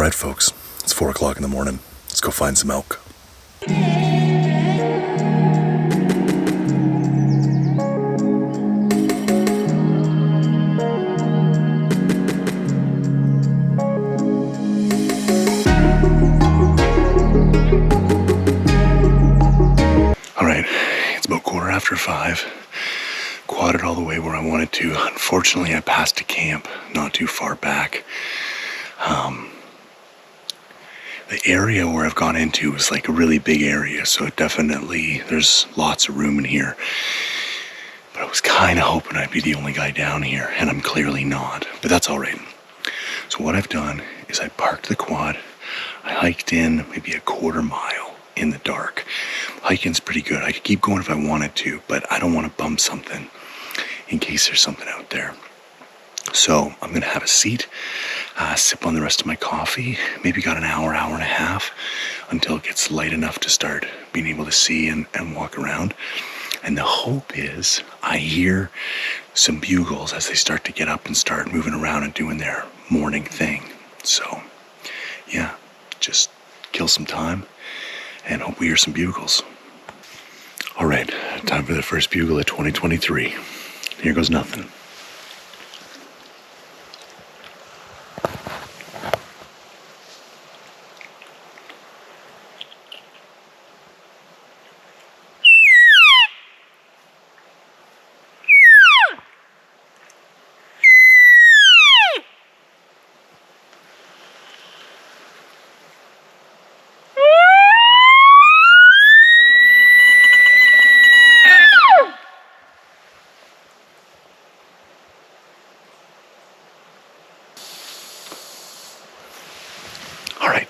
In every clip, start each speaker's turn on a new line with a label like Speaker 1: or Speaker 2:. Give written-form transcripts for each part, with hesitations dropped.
Speaker 1: Alright folks, it's 4 o'clock in the morning. Let's go find some elk. Alright, it's about 5:15. Quadded all the way where I wanted to. Unfortunately, I passed a camp not too far back. The area where I've gone into is like a really big area, so definitely there's lots of room in here. But I was kind of hoping I'd be the only guy down here, and I'm clearly not, but that's all right. So what I've done is I parked the quad, I hiked in maybe a quarter mile in the dark. Hiking's pretty good. I could keep going if I wanted to, but I don't want to bump something in case there's something out there. So I'm going to have a seat, sip on the rest of my coffee, maybe got an hour and a half until it gets light enough to start being able to see and walk around. And the hope is I hear some bugles as they start to get up and start moving around and doing their morning thing. So yeah, just kill some time and hope we hear some bugles. All right, time for the first bugle of 2023. Here goes nothing.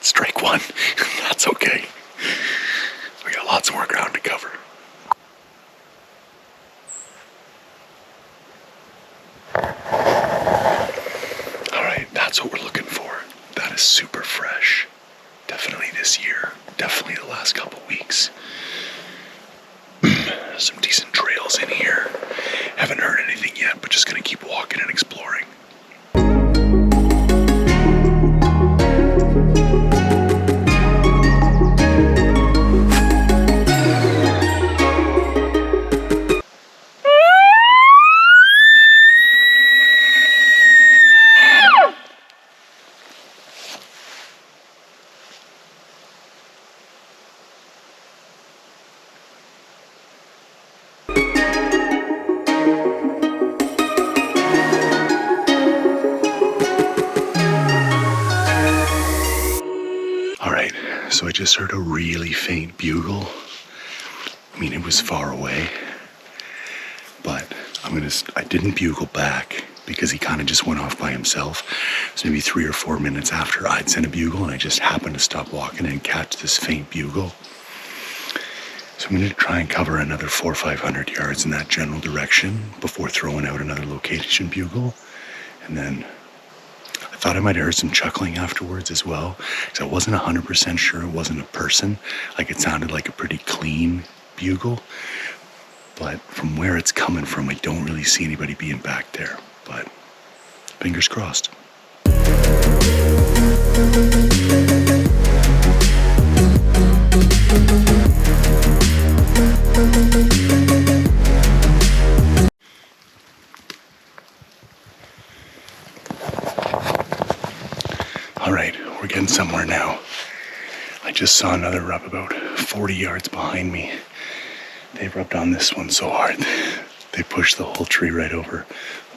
Speaker 1: Strike one. That's okay. We got lots more ground to cover. Alright, that's what we're looking for. That is super fresh. Definitely this year. Definitely the last couple weeks. Some decent trails in here. Haven't heard anything yet, but just gonna keep walking and exploring. So I just heard a really faint bugle. I mean, it was far away, but I didn't bugle back because he kind of just went off by himself. So maybe 3 or 4 minutes after I'd sent a bugle, and I just happened to stop walking and catch this faint bugle. So I'm going to try and cover another 400 or 500 yards in that general direction before throwing out another location bugle. And then I thought I might have heard some chuckling afterwards as well, because I wasn't 100% sure it wasn't a person. Like, it sounded like a pretty clean bugle, but from where it's coming from, I don't really see anybody being back there, but fingers crossed. All right, we're getting somewhere now. I just saw another rub about 40 yards behind me. They rubbed on this one so hard. They pushed the whole tree right over.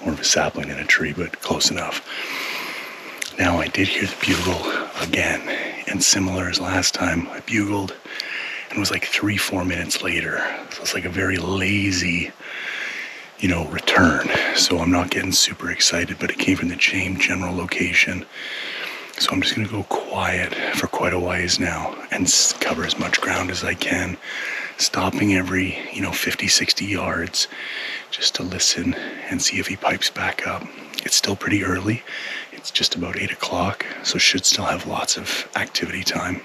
Speaker 1: More of a sapling than a tree, but close enough. Now I did hear the bugle again, and similar as last time, I bugled, and it was like 3-4 minutes later. So it's like a very lazy, return. So I'm not getting super excited, but it came from the same general location. So I'm just going to go quiet for quite a ways now and cover as much ground as I can, stopping every, 50, 60 yards just to listen and see if he pipes back up. It's still pretty early. It's just about 8 o'clock, so should still have lots of activity time.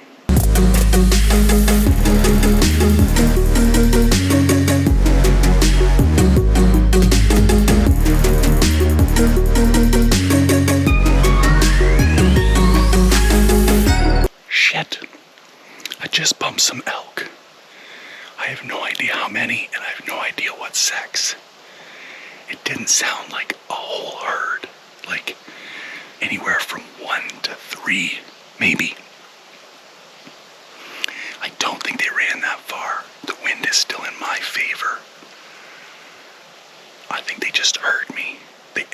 Speaker 1: bumped some elk. I have no idea how many, and I have no idea what sex. It didn't sound like a whole herd, like anywhere from 1 to 3, maybe. I don't think they ran that far. The wind is still in my favor. I think they just heard me.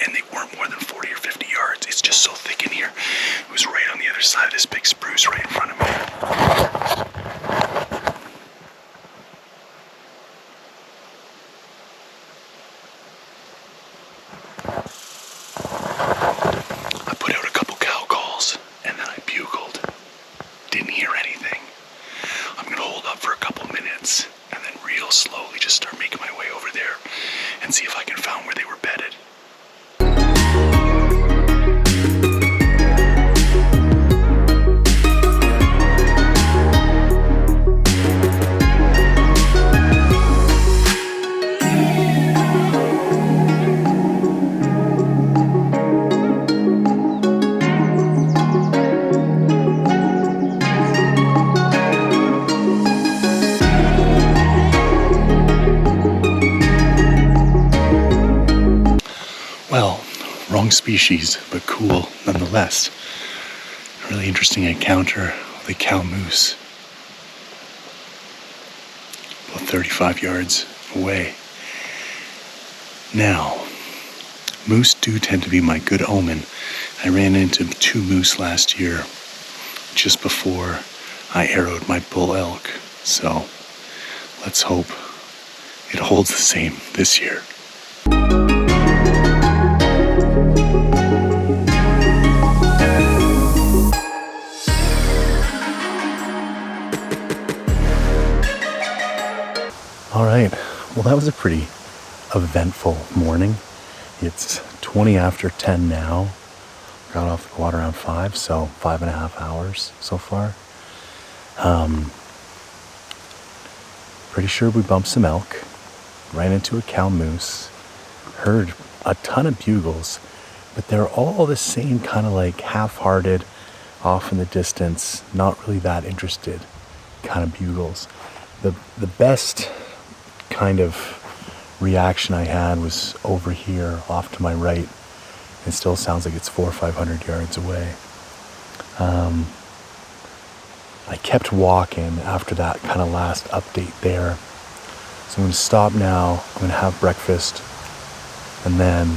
Speaker 1: And they weren't more than 40 or 50 yards. It's just so thick in here. It was right on the other side of this big spruce right in front of me. I put out a couple cow calls, and then I bugled. Didn't hear anything. I'm going to hold up for a couple minutes, and then real slowly just start making my way over there and see if I can find where they were bedded. Well, wrong species, but cool nonetheless. A really interesting encounter with a cow moose. About 35 yards away. Now, moose do tend to be my good omen. I ran into 2 moose last year, just before I arrowed my bull elk. So, let's hope it holds the same this year. All right, well, that was a pretty eventful morning. It's 20 after 10 now. Got off the water around 5, so 5.5 hours so far. Pretty sure we bumped some elk, ran into a cow moose, heard a ton of bugles, but they're all the same kind of like half-hearted, off in the distance, not really that interested kind of bugles. The best kind of reaction I had was over here off to my right. It still sounds like it's 400 or 500 yards away. I kept walking after that kind of last update there. So I'm going to stop now. I'm going to have breakfast and then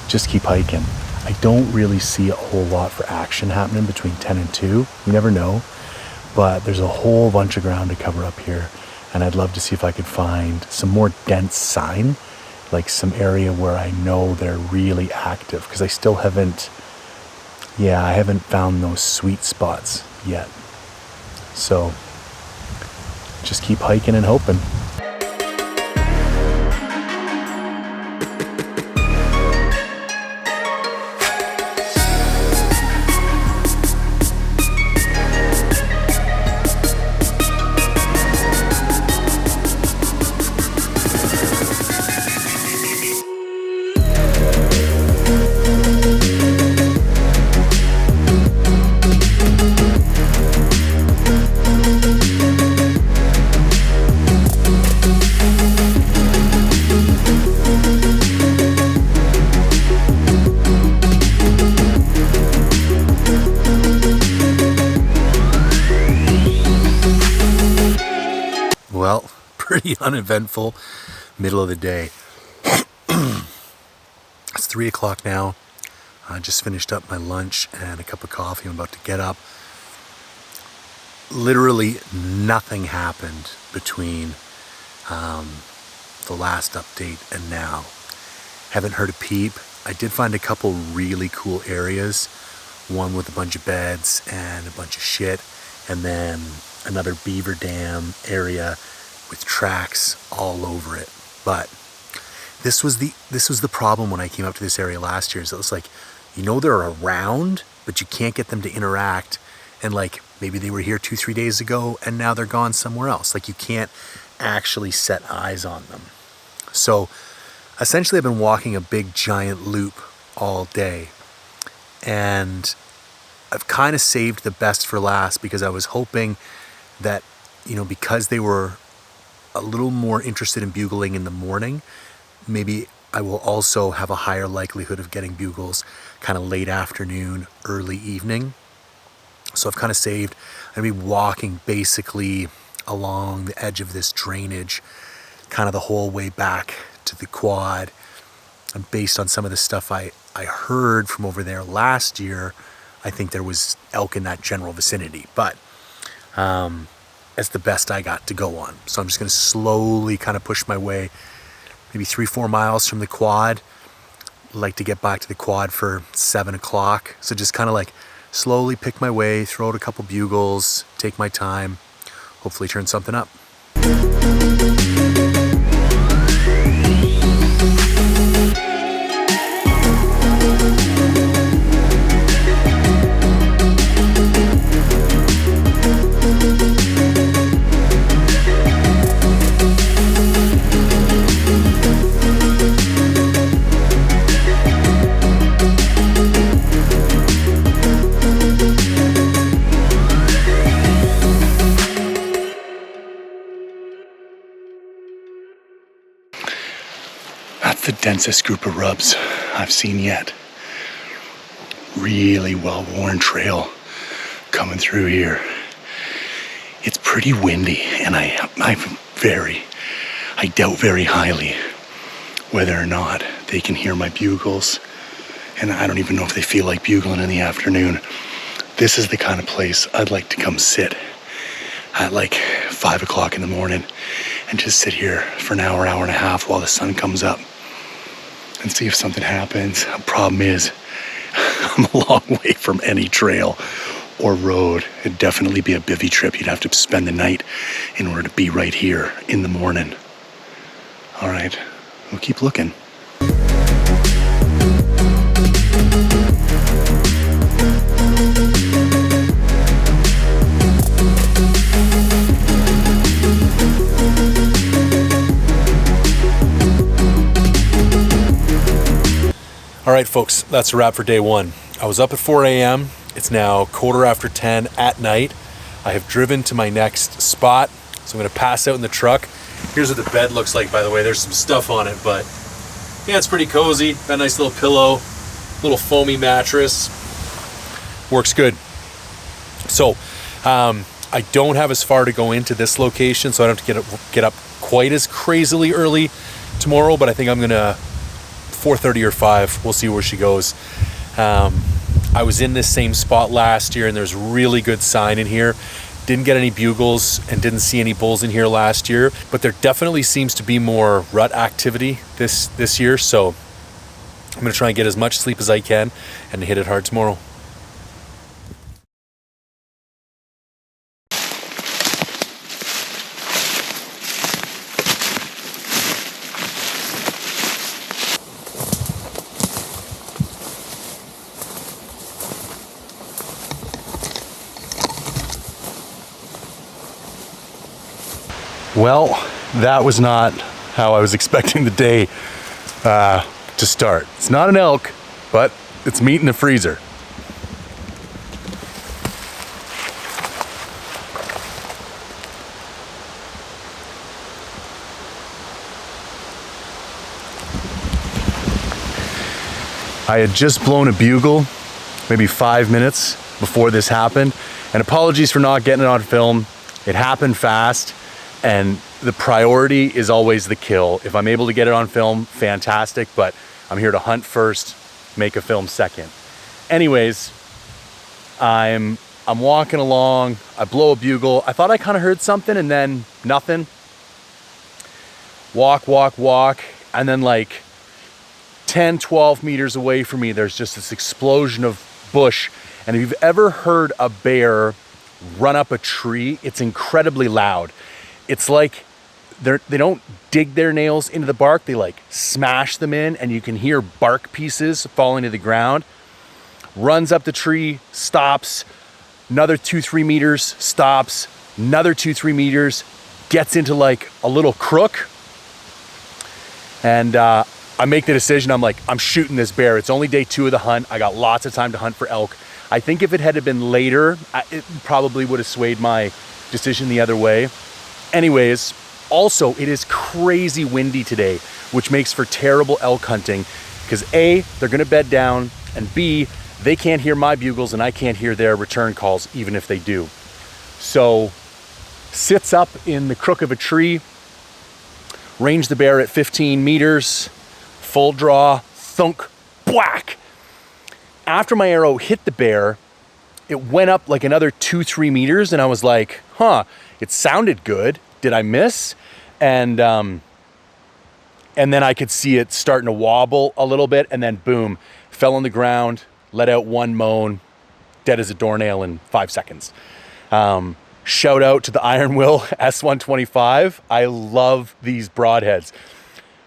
Speaker 1: just keep hiking. I don't really see a whole lot for action happening between 10 and 2. You never know. But there's a whole bunch of ground to cover up here. And I'd love to see if I could find some more dense sign, like some area where I know they're really active. Because I still haven't found those sweet spots yet. So just keep hiking and hoping. Well, pretty uneventful middle of the day. It's 3 o'clock now. I just finished up my lunch and a cup of coffee. I'm about to get up. Literally nothing happened between the last update and now. Haven't heard a peep. I did find a couple really cool areas. One with a bunch of beds and a bunch of shit. And then another beaver dam area with tracks all over it. But this was the problem when I came up to this area last year. Is it was like, you know, they're around, but you can't get them to interact. And like maybe they were here 2-3 days ago and now they're gone somewhere else. Like you can't actually set eyes on them. So essentially I've been walking a big giant loop all day. And I've kind of saved the best for last because I was hoping
Speaker 2: that, you know, because they were a little more interested in bugling in the morning, maybe I will also have a higher likelihood of getting bugles kind of late afternoon, early evening. So I've kind of saved. I'm going to be walking basically along the edge of this drainage kind of the whole way back to the quad. And based on some of the stuff I heard from over there last year, I think there was elk in that general vicinity. But that's the best I got to go on. So I'm just going to slowly kind of push my way, maybe 3-4 miles from the quad. Like to get back to the quad for 7 o'clock. So just kind of like slowly pick my way, throw out a couple bugles, take my time, hopefully turn something up.
Speaker 1: That's the densest group of rubs I've seen yet. Really well-worn trail coming through here. It's pretty windy, and I doubt very highly whether or not they can hear my bugles, and I don't even know if they feel like bugling in the afternoon. This is the kind of place I'd like to come sit at like 5 o'clock in the morning and just sit here for an hour, hour and a half while the sun comes up and see if something happens. The problem is I'm a long way from any trail or road. It'd definitely be a bivvy trip. You'd have to spend the night in order to be right here in the morning. All right, we'll keep looking.
Speaker 2: All right, folks, that's a wrap for day one. I was up at 4 a.m. It's now 10:15 at night. I have driven to my next spot, so I'm gonna pass out in the truck. Here's what the bed looks like, by the way. There's some stuff on it, but yeah, it's pretty cozy. Got a nice little pillow, little foamy mattress. Works good. So, I don't have as far to go into this location, so I don't have to get up quite as crazily early tomorrow, but I think I'm gonna 4:30 or 5. We'll see where she goes. I was in this same spot last year, and there's really good sign in here. Didn't get any bugles and didn't see any bulls in here last year, but there definitely seems to be more rut activity this year. So I'm gonna try and get as much sleep as I can and hit it hard tomorrow. Well, that was not how I was expecting the day to start. It's not an elk, but it's meat in the freezer. I had just blown a bugle maybe 5 minutes before this happened, and apologies for not getting it on film. It happened fast. And the priority is always the kill. If I'm able to get it on film, fantastic, but I'm here to hunt first, make a film second. Anyways, I'm walking along, I blow a bugle. I thought I kind of heard something and then nothing. Walk, and then like 10, 12 meters away from me, there's just this explosion of bush. And if you've ever heard a bear run up a tree, it's incredibly loud. It's like they don't dig their nails into the bark, they like smash them in, and you can hear bark pieces falling to the ground. Runs up the tree, stops, another 2-3 meters, stops, another 2-3 meters, gets into like a little crook. And I make the decision, I'm like, I'm shooting this bear. It's only day 2 of the hunt. I got lots of time to hunt for elk. I think if it had been later, it probably would have swayed my decision the other way. Anyways, also it is crazy windy today, which makes for terrible elk hunting because A, they're gonna bed down, and B, they can't hear my bugles and I can't hear their return calls even if they do. So sits up in the crook of a tree, range the bear at 15 meters, full draw, thunk, whack. After my arrow hit the bear, it went up like another 2-3 meters, and I was like, huh, it sounded good. Did I miss? And then I could see it starting to wobble a little bit, and then boom, fell on the ground, let out one moan, dead as a doornail in 5 seconds. Shout out to the Iron Will S125. I love these broadheads.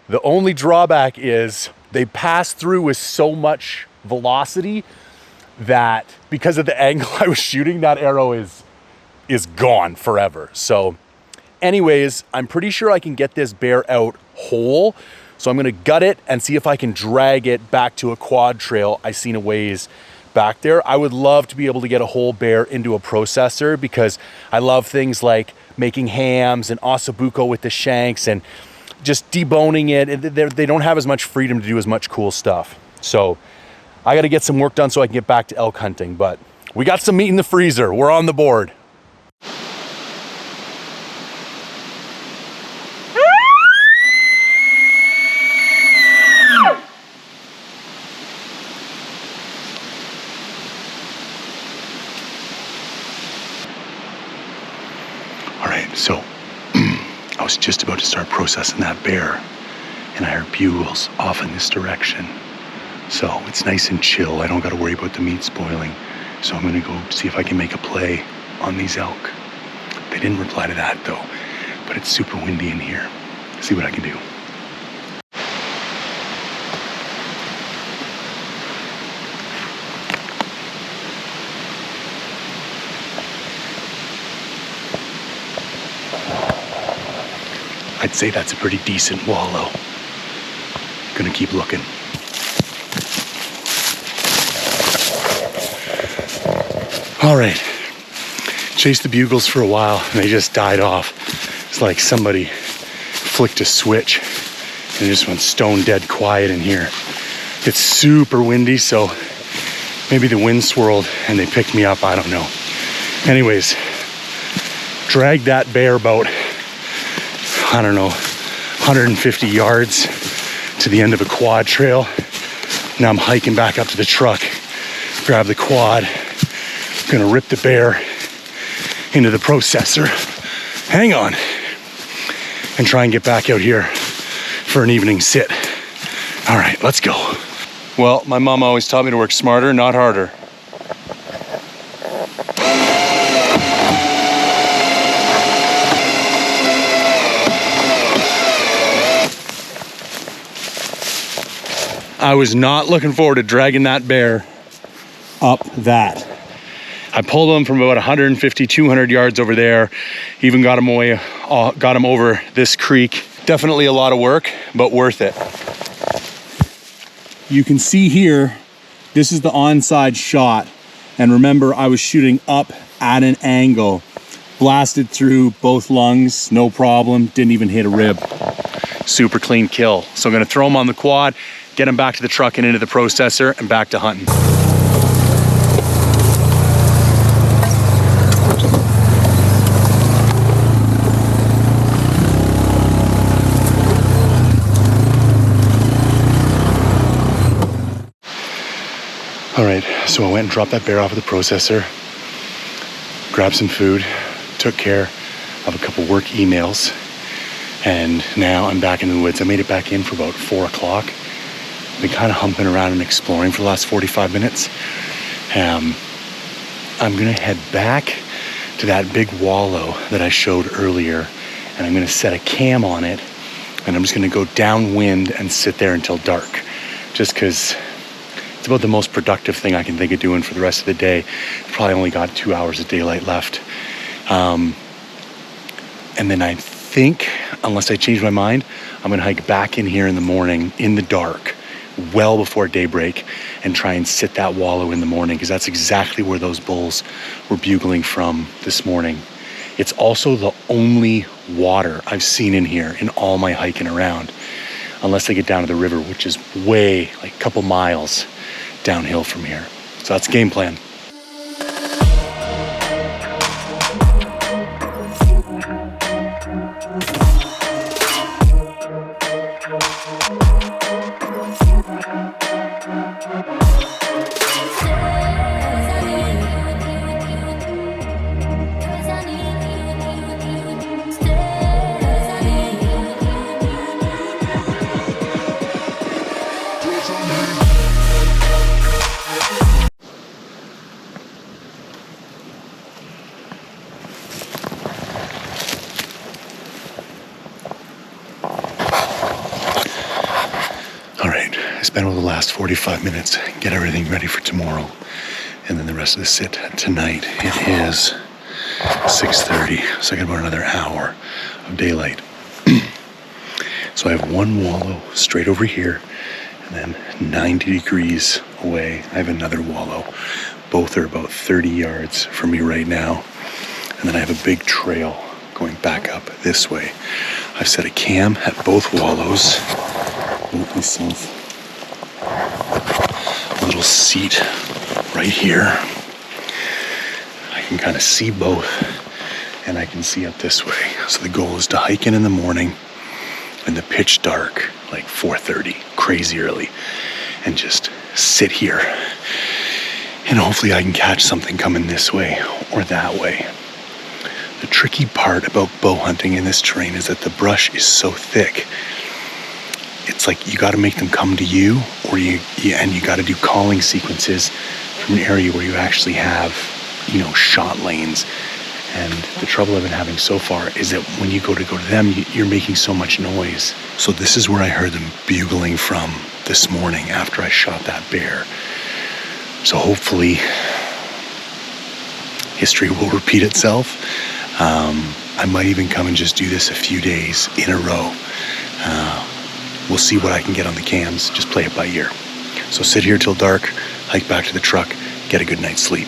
Speaker 2: The only drawback is they pass through with so much velocity that because of the angle I was shooting, that arrow is gone forever. So anyways, I'm pretty sure I can get this bear out whole. So I'm gonna gut it and see if I can drag it back to a quad trail I seen a ways back there. I would love to be able to get a whole bear into a processor because I love things like making hams and ossobuco with the shanks and just deboning it. And they don't have as much freedom to do as much cool stuff. So I got to get some work done so I can get back to elk hunting, but we got some meat in the freezer. We're on the board.
Speaker 1: All right, so I was just about to start processing that bear, and I heard bugles off in this direction. So it's nice and chill. I don't got to worry about the meat spoiling. So I'm going to go see if I can make a play on these elk. They didn't reply to that though, but it's super windy in here. See what I can do. I'd say that's a pretty decent wallow. Gonna keep looking. All right, chased the bugles for a while and they just died off. It's like somebody flicked a switch and it just went stone dead quiet in here. It's super windy, so maybe the wind swirled and they picked me up, I don't know. Anyways, dragged that bear about, I don't know, 150 yards to the end of a quad trail. Now I'm hiking back up to the truck, grab the quad, gonna rip the bear into the processor, hang on, and try and get back out here for an evening sit. All right, let's go. Well, my mom always taught me to work smarter, not harder. I was not looking forward to dragging that bear up that. I pulled him from about 150, 200 yards over there. Even got him away, got him over this creek. Definitely a lot of work, but worth it. You can see here, this is the onside shot. And remember, I was shooting up at an angle. Blasted through both lungs, no problem. Didn't even hit a rib. Super clean kill. So I'm gonna throw him on the quad, get him back to the truck and into the processor and back to hunting. All right, so I went and dropped that bear off at the processor, grabbed some food, took care of a couple work emails, and now I'm back in the woods. I made it back in for about 4 o'clock. Been kind of humping around and exploring for the last 45 minutes. I'm gonna head back to that big wallow that I showed earlier, and I'm gonna set a cam on it, and I'm just gonna go downwind and sit there until dark, just because it's about the most productive thing I can think of doing for the rest of the day. Probably only got 2 hours of daylight left. And then I think, unless I change my mind, I'm gonna hike back in here in the morning in the dark, well before daybreak, and try and sit that wallow in the morning, because that's exactly where those bulls were bugling from this morning. It's also the only water I've seen in here in all my hiking around, unless I get down to the river, which is way, like a couple miles downhill from here. So that's the game plan. Spend all the last 45 minutes, get everything ready for tomorrow, and then the rest of the sit tonight. It is 6:30, so I got about another hour of daylight. So I have one wallow straight over here, and then 90 degrees away, I have another wallow. Both are about 30 yards from me right now, and then I have a big trail going back up this way. I've set a cam at both wallows. Make myself a little seat right here. I can kind of see both, and I can see up this way. So the goal is to hike in the morning in the pitch dark, like 4:30, crazy early, and just sit here. And hopefully I can catch something coming this way or that way. The tricky part about bow hunting in this terrain is that the brush is so thick. It's like you got to make them come to you, or you got to do calling sequences from an area where you actually have, shot lanes. And the trouble I've been having so far is that when you go to them, you're making so much noise. So this is where I heard them bugling from this morning after I shot that bear. So hopefully history will repeat itself. I might even come and just do this a few days in a row. We'll see what I can get on the cams, just play it by ear. So sit here till dark, hike back to the truck, get a good night's sleep.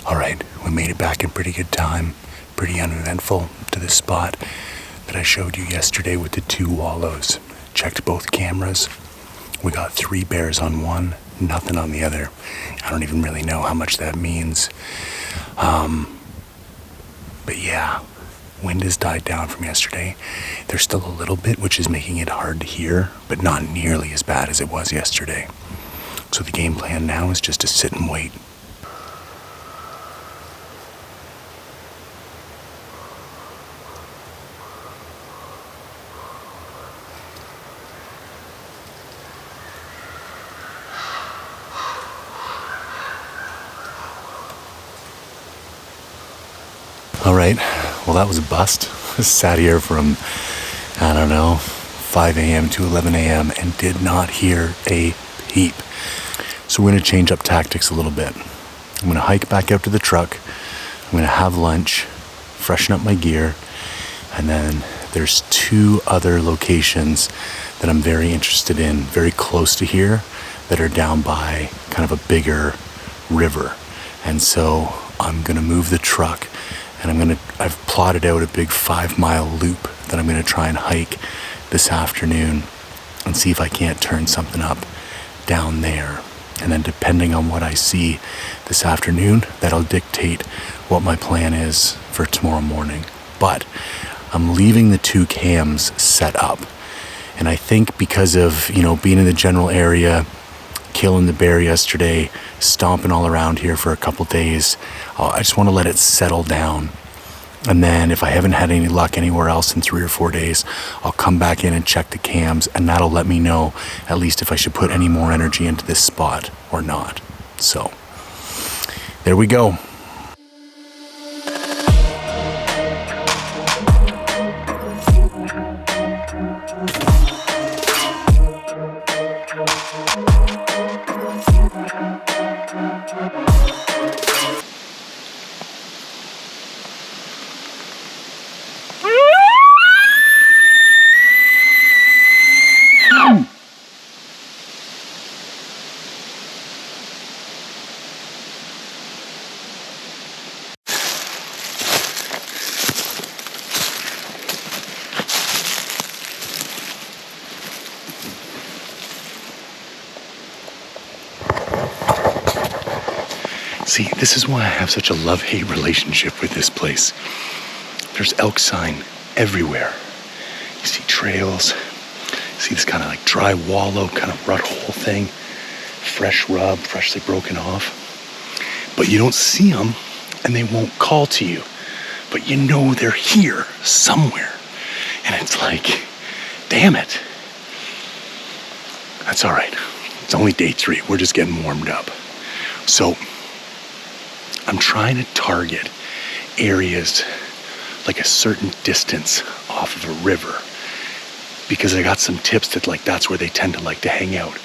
Speaker 1: All right, we made it back in pretty good time, pretty uneventful to this spot that I showed you yesterday with the 2 wallows. Checked both cameras. We got 3 bears on one, nothing on the other. I don't even really know how much that means. But yeah, wind has died down from yesterday. There's still a little bit, which is making it hard to hear, but not nearly as bad as it was yesterday. So the game plan now is just to sit and wait. All right, well, that was a bust. I sat here from, 5 a.m. to 11 a.m. and did not hear a peep. So we're going to change up tactics a little bit. I'm going to hike back out to the truck. I'm going to have lunch, freshen up my gear, and then there's 2 other locations that I'm very interested in, very close to here, that are down by kind of a bigger river. And so I'm going to move the truck, and I've plotted out a big 5-mile loop that I'm going to try and hike this afternoon and see if I can't turn something up down there. And then depending on what I see this afternoon, that'll dictate what my plan is for tomorrow morning. But I'm leaving the 2 cams set up. And I think because of, being in the general area, killing the bear yesterday, stomping all around here for a couple days, I just want to let it settle down. And then if I haven't had any luck anywhere else in 3 or 4 days, I'll come back in and check the cams, and that'll let me know at least if I should put any more energy into this spot or not. So there we go. See, this is why I have such a love-hate relationship with this place. There's elk sign everywhere. You see trails, you see this kind of like dry wallow, kind of rut hole thing, fresh rub, freshly broken off. But you don't see them and they won't call to you. But you know they're here somewhere. And it's like, damn it. That's all right. It's only day 3. We're just getting warmed up. So I'm trying to target areas like a certain distance off of a river because I got some tips that like that's where they tend to like to hang out.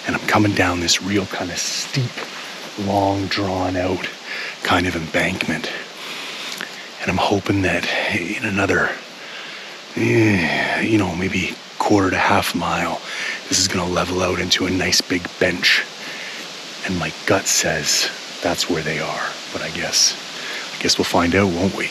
Speaker 1: And I'm coming down this real kind of steep, long drawn out kind of embankment. And I'm hoping that in another, maybe quarter to half mile, this is gonna level out into a nice big bench. And my gut says that's where they are. But I guess we'll find out, won't we?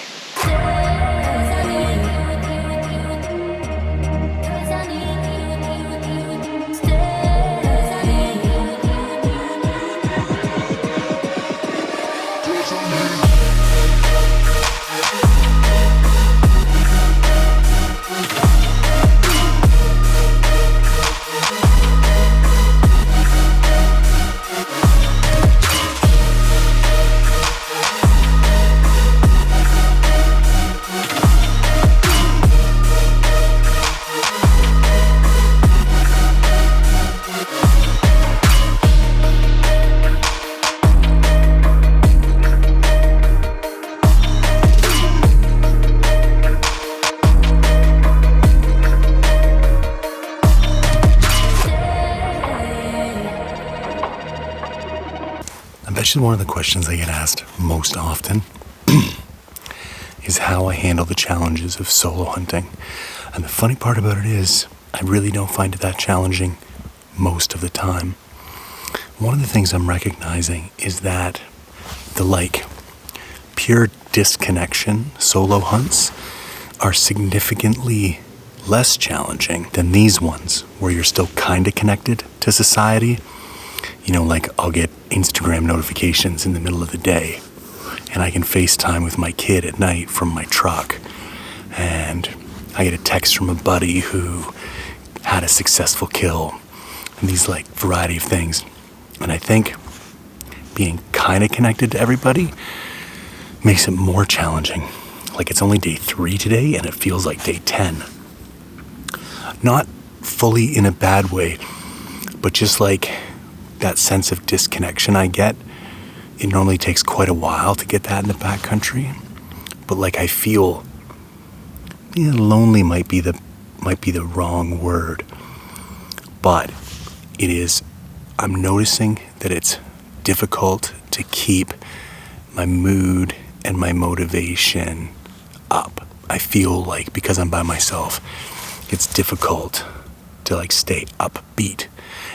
Speaker 1: Actually, one of the questions I get asked most often is how I handle the challenges of solo hunting. And the funny part about it is I really don't find it that challenging most of the time. One of the things I'm recognizing is that the pure disconnection solo hunts are significantly less challenging than these ones where you're still kind of connected to society. I'll get Instagram notifications in the middle of the day and I can FaceTime with my kid at night from my truck. And I get a text from a buddy who had a successful kill and these variety of things. And I think being kind of connected to everybody makes it more challenging. It's only day 3 today and it feels like day 10. Not fully in a bad way, but just that sense of disconnection I get. It normally takes quite a while to get that in the backcountry, but I feel lonely might be the wrong word, but it is. I'm noticing that it's difficult to keep my mood and my motivation up. I feel because I'm by myself, it's difficult to stay upbeat.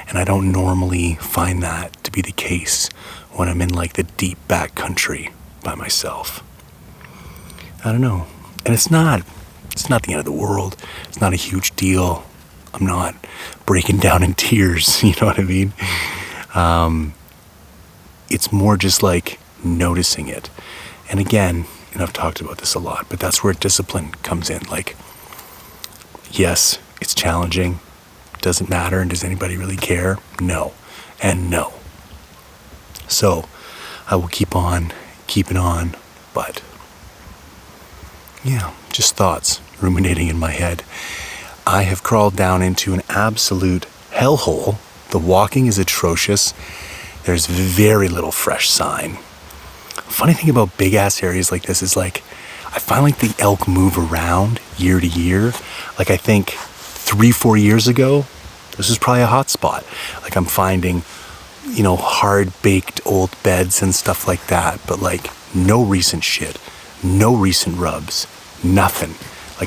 Speaker 1: And I don't normally find that to be the case when I'm in the deep backcountry by myself. I don't know. And it's not the end of the world. It's not a huge deal. I'm not breaking down in tears, you know what I mean? It's more just noticing it. And again, I've talked about this a lot, but that's where discipline comes in. Yes, it's challenging. Doesn't matter, and does anybody really care? No, and no. So I will keep on keeping on, but yeah, just thoughts ruminating in my head. I have crawled down into an absolute hellhole. The walking is atrocious. There's very little fresh sign. Funny thing about big ass areas like this is I find the elk move around year to year. I think 3-4 years ago, this is probably a hot spot. I'm finding, hard baked old beds and stuff like that, but no recent shit, no recent rubs, nothing.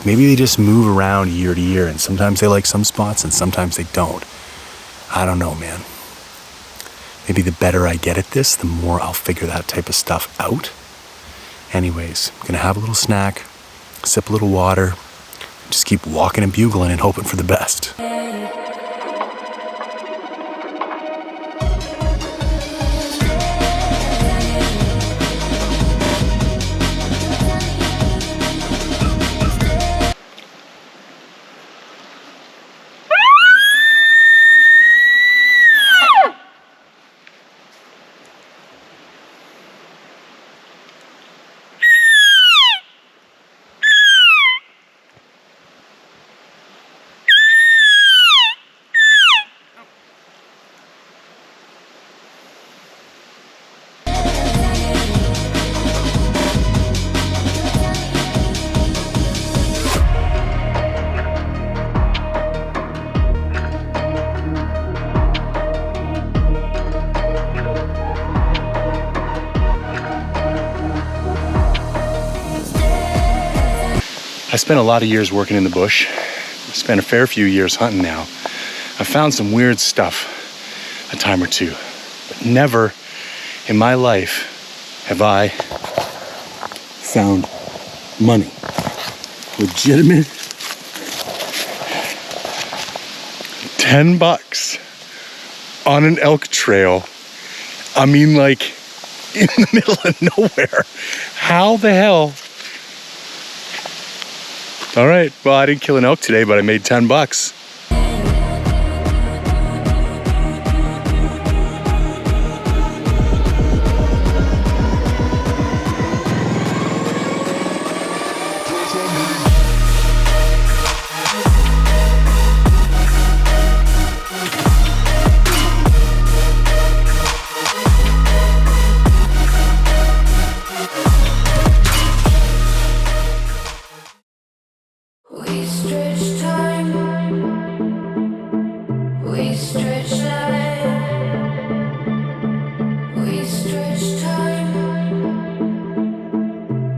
Speaker 1: Maybe they just move around year to year and sometimes they like some spots and sometimes they don't. I don't know, man. Maybe the better I get at this, the more I'll figure that type of stuff out. Anyways, I'm gonna have a little snack, sip a little water, just keep walking and bugling and hoping for the best. spent a lot of years working in the bush. I've spent a fair few years hunting now. I've found some weird stuff a time or two, but never in my life have I found money. Legitimate $10 on an elk trail. I mean, like, in the middle of nowhere. How the hell? All right, well, I didn't kill an elk today, but I made $10.
Speaker 3: We stretch time, we stretch life, we stretch time,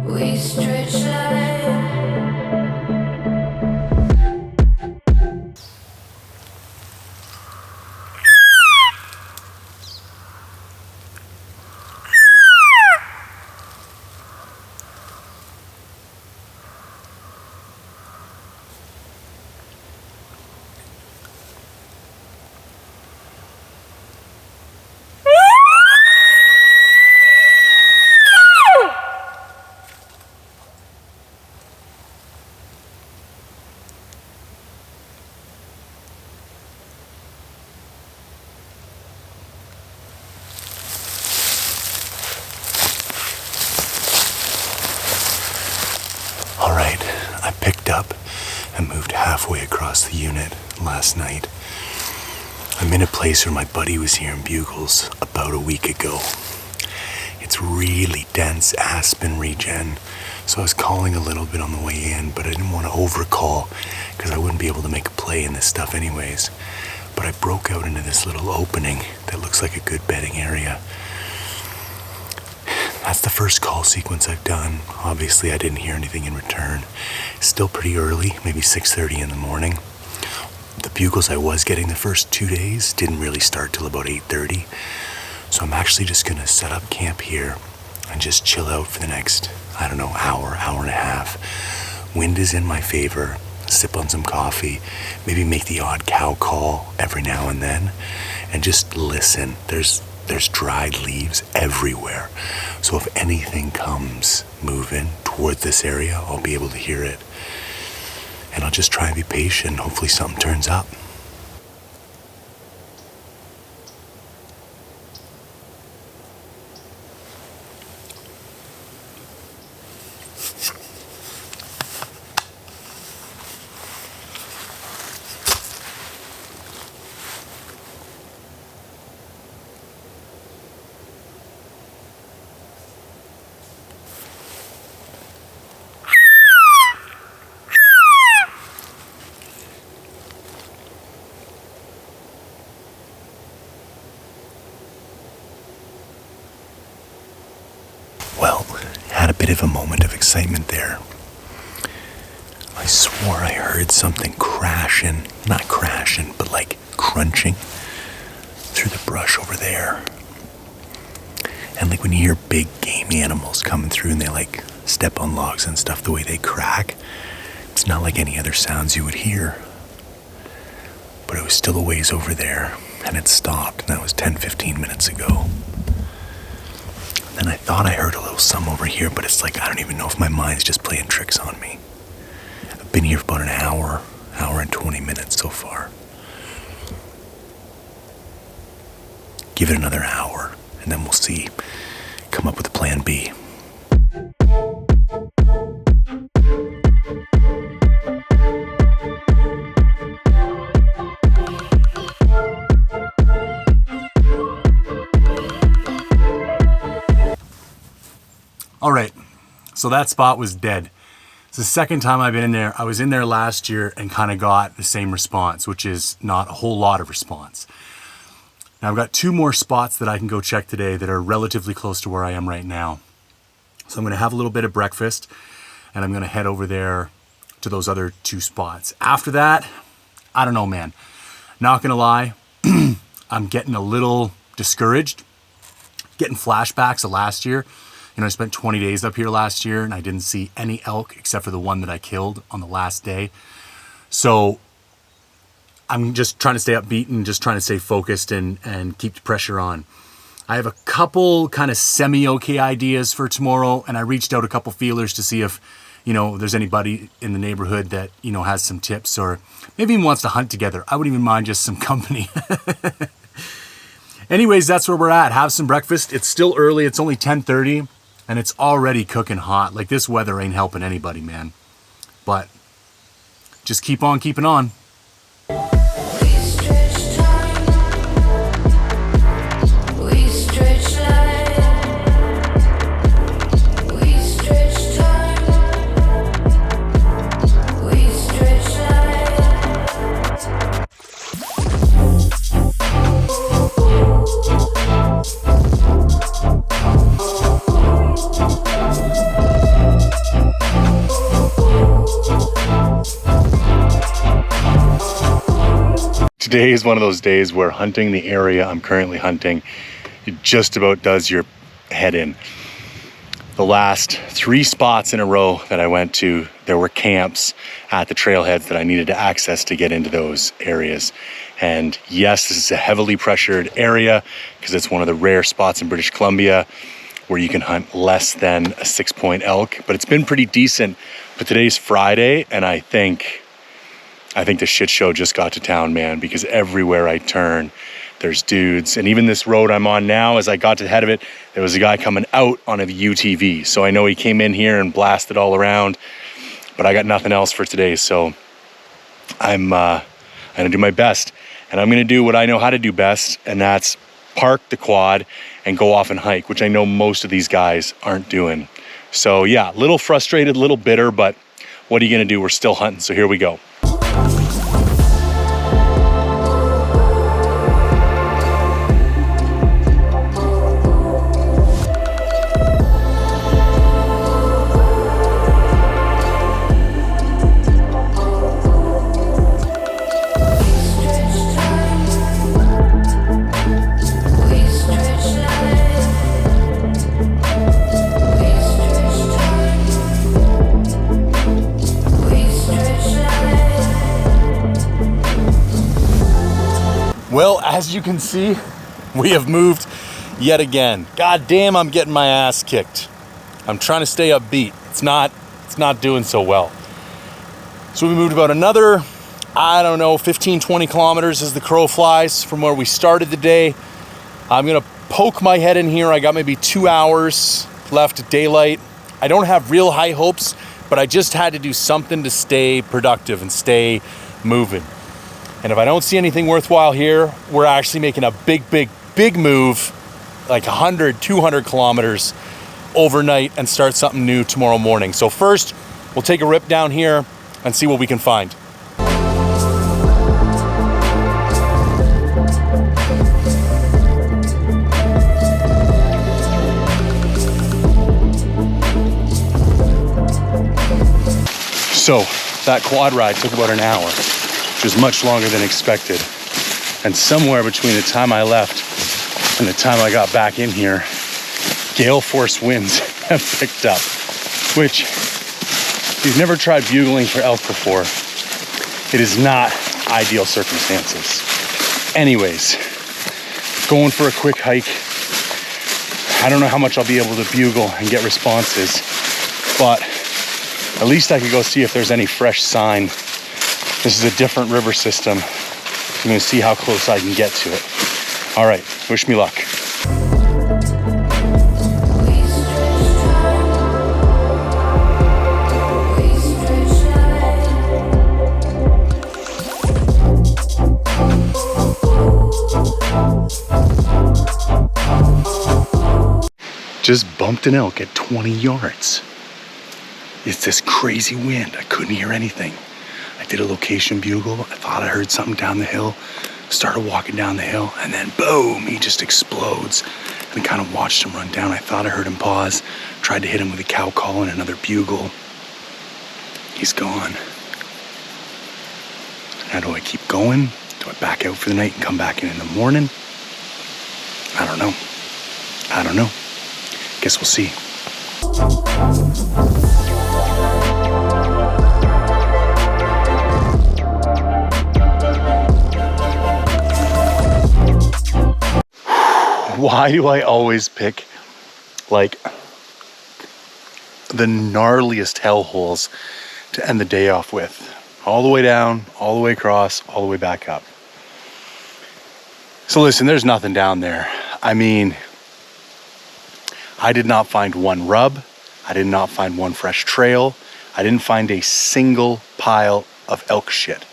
Speaker 3: we stretch life.
Speaker 1: All right, I picked up and moved halfway across the unit last night. I'm in a place where my buddy was here in Bugles about a week ago. It's really dense aspen regen, so I was calling a little bit on the way in, but I didn't want to overcall because I wouldn't be able to make a play in this stuff anyways. But I broke out into this little opening that looks like a good bedding area. That's the first call sequence I've done. Obviously, I didn't hear anything in return. Still pretty early, maybe 6:30 in the morning. The bugles I was getting the first 2 days didn't really start till about 8:30. So I'm actually just gonna set up camp here and just chill out for the next, I don't know, hour and a half. Wind is in my favor. Sip on some coffee, maybe make the odd cow call every now and then, and just listen. There's dried leaves everywhere. So if anything comes moving toward this area, I'll be able to hear it. And I'll just try and be patient. Hopefully something turns up. Well, had a bit of a moment of excitement there. I swore I heard something crashing, not crashing, but like crunching through the brush over there. And like when you hear big gamey animals coming through and they like step on logs and stuff, the way they crack, it's not like any other sounds you would hear. But it was still a ways over there and it stopped, and that was 10-15 minutes ago. And I thought I heard a little something over here, but it's like I don't even know if my mind's just playing tricks on me. I've been here for about an hour and 20 minutes so far. Give it another hour, and then we'll see. Come up with a plan B.
Speaker 2: All right, so that spot was dead. It's the second time I've been in there. I was in there last year and kind of got the same response, which is not a whole lot of response. Now I've got 2 more spots that I can go check today that are relatively close to where I am right now. So I'm gonna have a little bit of breakfast and I'm gonna head over there to those other 2 spots. After that, I don't know, man. Not gonna lie, I'm getting a little discouraged, getting flashbacks of last year. You know, I spent 20 days up here last year and I didn't see any elk except for the one that I killed on the last day. So I'm just trying to stay upbeat and just trying to stay focused and keep the pressure on. I have a couple kind of semi-okay ideas for tomorrow, and I reached out a couple feelers to see if, you know, there's anybody in the neighborhood that, you know, has some tips or maybe even wants to hunt together. I wouldn't even mind just some company. Anyways, that's where we're at. Have some breakfast. It's still early. It's only 10:30 and it's already cooking hot. Like, this weather ain't helping anybody, man. But just keep on keeping on.
Speaker 3: We stretch time. We stretch life. We stretch time. We stretch
Speaker 1: Today is one of those days where hunting the area I'm currently hunting, it just about does your head in. The last 3 spots in a row that I went to, there were camps at the trailheads that I needed to access to get into those areas. And yes, this is a heavily pressured area because it's one of the rare spots in British Columbia where you can hunt less than a 6-point elk, but it's been pretty decent. But today's Friday, and I think the shit show just got to town, man, because everywhere I turn, there's dudes. And even this road I'm on now, as I got to the head of it, there was a guy coming out on a UTV. So I know he came in here and blasted all around, but I got nothing else for today. So I'm gonna do my best. And I'm gonna do what I know how to do best, and that's park the quad and go off and hike, which I know most of these guys aren't doing. So yeah, a little frustrated, a little bitter, but what are you gonna do? We're still hunting, so here we go. Well, as you can see, we have moved yet again. God damn, I'm getting my ass kicked. I'm trying to stay upbeat. It's not doing so well. So we moved about another, I don't know, 15, 20 kilometers as the crow flies from where we started the day. I'm gonna poke my head in here. I got maybe 2 hours left of daylight. I don't have real high hopes, but I just had to do something to stay productive and stay moving. And if I don't see anything worthwhile here, we're actually making a big move, like 100, 200 kilometers overnight and start something new tomorrow morning. So first, we'll take a rip down here and see what we can find. So that quad ride took about an hour, which was much longer than expected. And somewhere between the time I left and the time I got back in here, gale force winds have picked up, which, if you've never tried bugling for elk before, it is not ideal circumstances. Anyways, going for a quick hike. I don't know how much I'll be able to bugle and get responses, but at least I could go see if there's any fresh sign. This is a different river system. I'm gonna see how close I can get to it. All right, wish me luck. Just bumped an elk at 20 yards. It's this crazy wind. I couldn't hear anything. I did a location bugle. I thought I heard something down the hill. Started walking down the hill, and then boom, he just explodes. And I kind of watched him run down. I thought I heard him pause. Tried to hit him with a cow call and another bugle. He's gone. Now, do I keep going? Do I back out for the night and come back in the morning? I don't know. Guess we'll see. Why do I always pick like the gnarliest hellholes to end the day off with? All the way down, all the way across, all the way back up. So listen, there's nothing down there. I mean, I did not find one rub. I did not find one fresh trail. I didn't find a single pile of elk shit.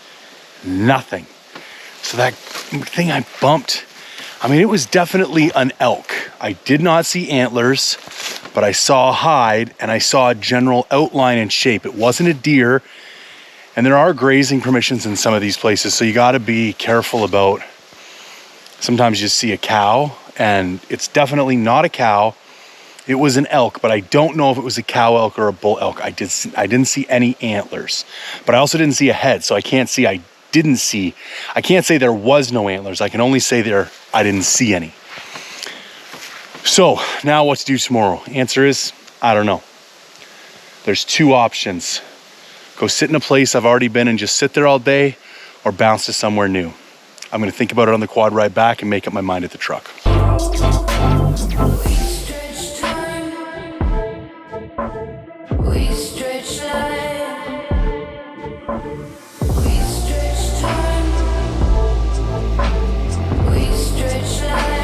Speaker 1: Nothing. So that thing I bumped, I mean, it was definitely an elk. I did not see antlers, but I saw a hide and I saw a general outline and shape. It wasn't a deer. And there are grazing permissions in some of these places, so you got to be careful about. Sometimes you see a cow, and it's definitely not a cow. It was an elk, but I don't know if it was a cow elk or a bull elk. I didn't see any antlers, but I also didn't see a head, so I can't say there was no antlers. I can only say I didn't see any. So now what to do tomorrow? Answer is, I don't know. There's two options. Go sit in a place I've already been and just sit there all day, or bounce to somewhere new. I'm gonna think about it on the quad ride back and make up my mind at the truck.
Speaker 3: We stretch time. We stretch life. We stretch time. We stretch life.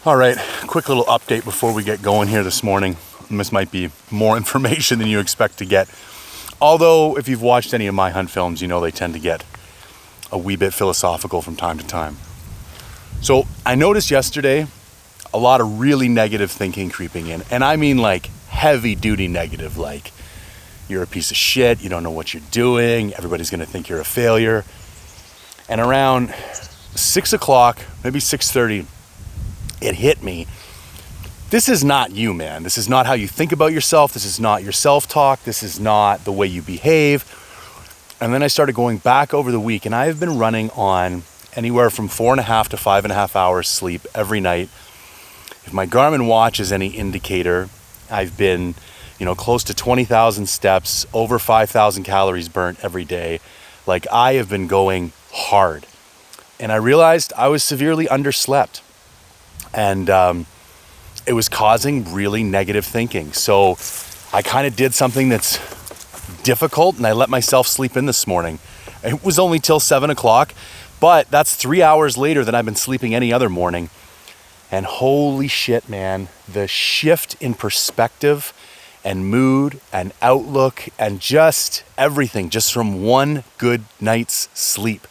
Speaker 1: All right, quick little update before we get going here this morning. And this might be more information than you expect to get. Although, if you've watched any of my hunt films, you know they tend to get a wee bit philosophical from time to time. So I noticed yesterday a lot of really negative thinking creeping in. And I mean like heavy duty negative, like you're a piece of shit, you don't know what you're doing, everybody's gonna think you're a failure. And around 6 o'clock, maybe 6:30, it hit me. This is not you, man. This is not how you think about yourself. This is not your self-talk. This is not the way you behave. And then I started going back over the week, and I have been running on anywhere from 4.5 to 5.5 hours sleep every night. If my Garmin watch is any indicator, I've been, close to 20,000 steps, over 5,000 calories burnt every day. Like, I have been going hard. And I realized I was severely underslept. And it was causing really negative thinking. So I kind of did something that's difficult, and I let myself sleep in this morning. It was only till 7 o'clock, but that's 3 hours later than I've been sleeping any other morning. And holy shit, man, the shift in perspective and mood and outlook and just everything, just from one good night's sleep.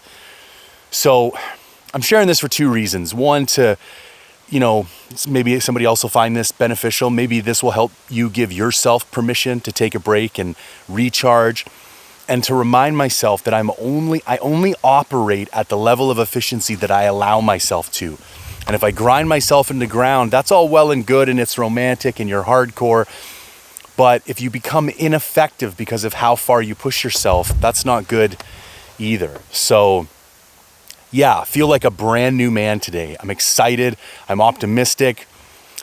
Speaker 1: So I'm sharing this for two reasons. One, to maybe somebody else will find this beneficial. Maybe this will help you give yourself permission to take a break and recharge, and to remind myself that I only operate at the level of efficiency that I allow myself to. And if I grind myself into ground, that's all well and good, and it's romantic and you're hardcore. But if you become ineffective because of how far you push yourself, that's not good either. So yeah, I feel like a brand new man today. I'm excited. I'm optimistic.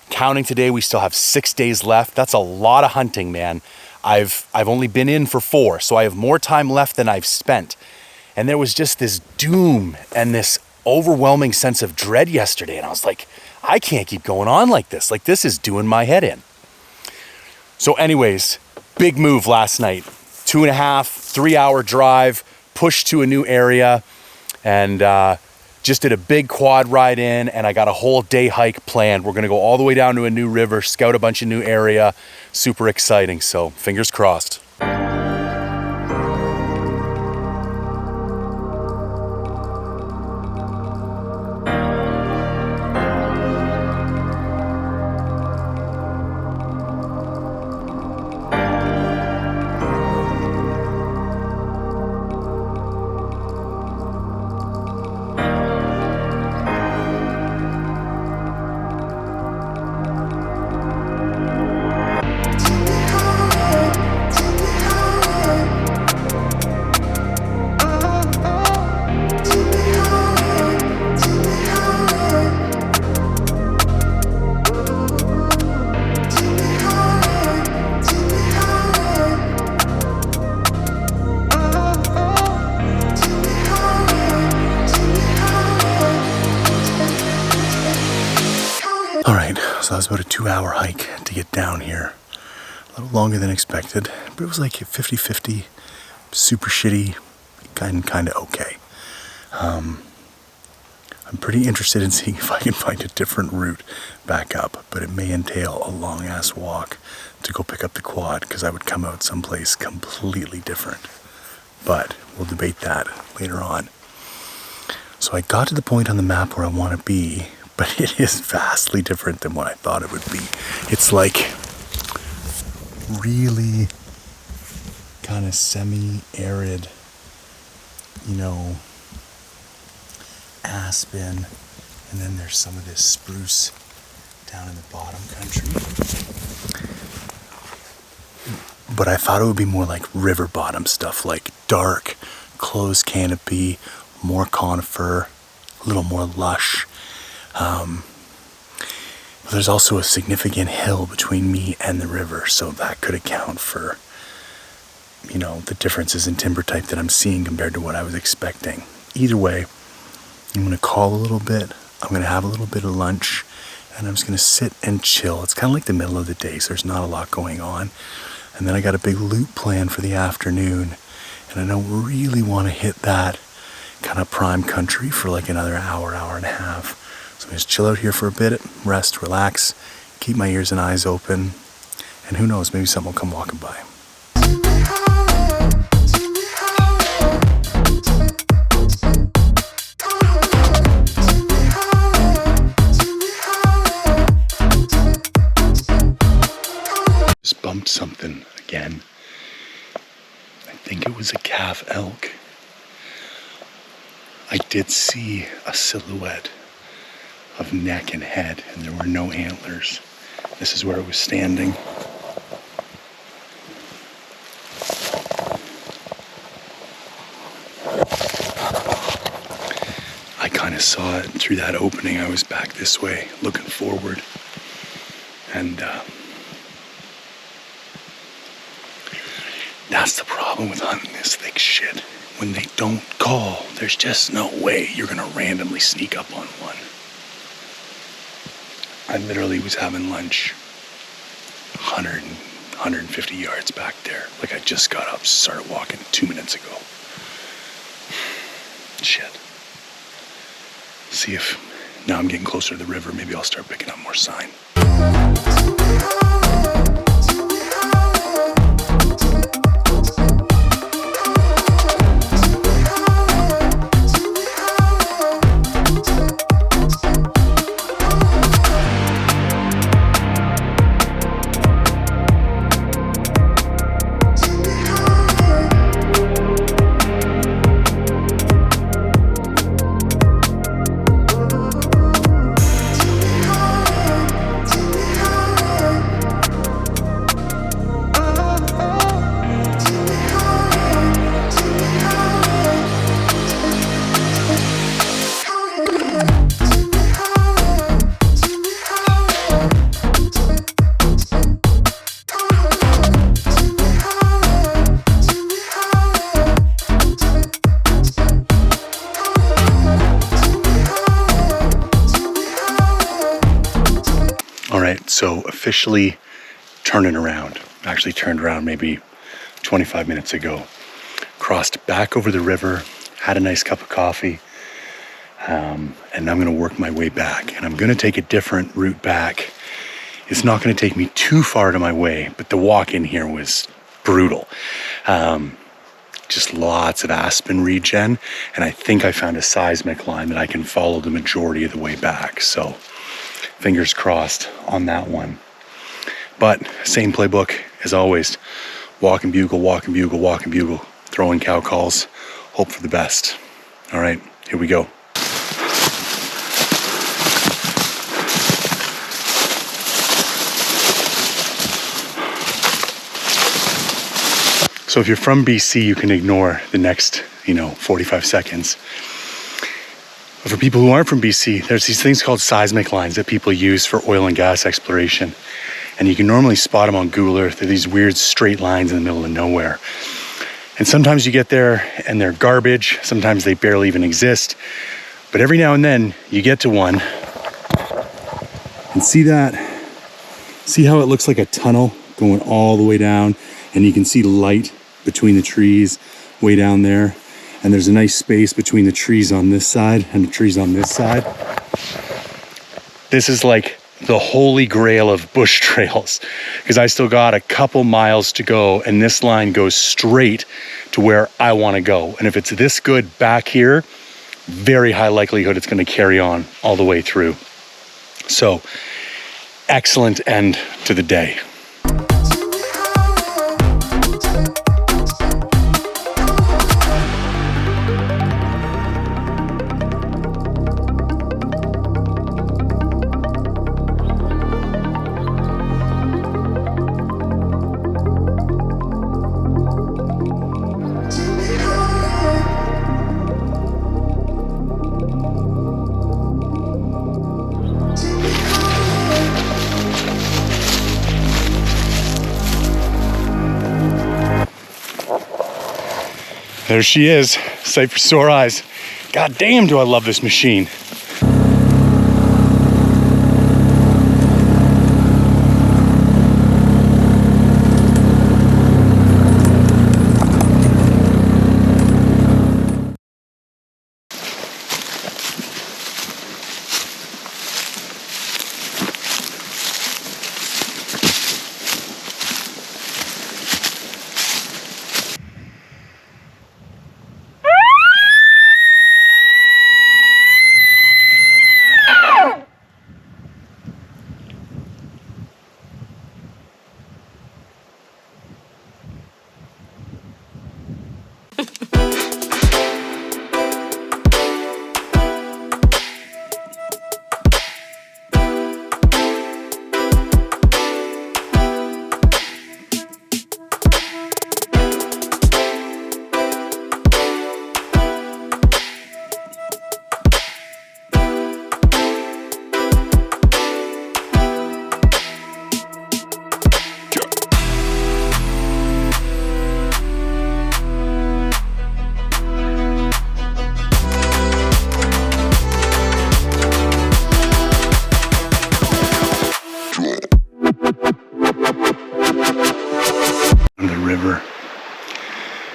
Speaker 1: Counting today, we still have 6 days left. That's a lot of hunting, man. I've only been in for 4, so I have more time left than I've spent. And there was just this doom and this overwhelming sense of dread yesterday. And I was like, I can't keep going on like this. Like, this is doing my head in. So anyways, big move last night. 2.5, 3 hour drive, push to a new area. And just did a big quad ride in, and I got a whole day hike planned. We're gonna go all the way down to a new river, scout a bunch of new area. Super exciting, so fingers crossed. about a 2-hour hike to get down here. A little longer than expected, but it was like 50-50, super shitty, kind of okay. I'm pretty interested in seeing if I can find a different route back up, but it may entail a long-ass walk to go pick up the quad, because I would come out someplace completely different. But we'll debate that later on. So I got to the point on the map where I want to be, but it is vastly different than what I thought it would be. It's like really kind of semi-arid, aspen, and then there's some of this spruce down in the bottom country. But I thought it would be more like river bottom stuff, like dark, closed canopy, more conifer, a little more lush. There's also a significant hill between me and the river, so that could account for, the differences in timber type that I'm seeing compared to what I was expecting. Either way, I'm going to call a little bit, I'm going to have a little bit of lunch, and I'm just going to sit and chill. It's kind of like the middle of the day, so there's not a lot going on. And then I got a big loop plan for the afternoon, and I don't really want to hit that kind of prime country for like another hour and a half. So I'm just chill out here for a bit, rest, relax, keep my ears and eyes open, and who knows, maybe someone will come walking by. Just bumped something again. I think it was a calf elk. I did see a silhouette of neck and head, and there were no antlers. This is where it was standing. I kind of saw it through that opening. I was back this way, looking forward. And that's the problem with hunting this thick shit. When they don't call, there's just no way you're gonna randomly sneak up on one. I literally was having lunch 150 yards back there. Like I just got up, started walking 2 minutes ago. Shit. See if now I'm getting closer to the river, maybe I'll start picking up more sign. So officially turning around, actually turned around maybe 25 minutes ago, crossed back over the river, had a nice cup of coffee, and I'm going to work my way back, and I'm going to take a different route back. It's not going to take me too far to my way, but the walk in here was brutal. Just lots of aspen regen, and I think I found a seismic line that I can follow the majority of the way back. So fingers crossed on that one. But same playbook as always. Walk and bugle, walk and bugle, walk and bugle. Throw in cow calls, hope for the best. All right, here we go. So if you're from BC, you can ignore the next, 45 seconds. But for people who aren't from BC, there's these things called seismic lines that people use for oil and gas exploration. And you can normally spot them on Google Earth. They're these weird straight lines in the middle of nowhere. And sometimes you get there and they're garbage. Sometimes they barely even exist. But every now and then you get to one and see that See how it looks like a tunnel going all the way down, and you can see light between the trees way down there. And there's a nice space between the trees on this side and the trees on this side. This is like the holy grail of bush trails, because I still got a couple miles to go, and this line goes straight to where I want to go. And if it's this good back here, very high likelihood it's going to carry on all the way through. So, excellent end to the day. There she is, sight for sore eyes. God damn, do I love this machine.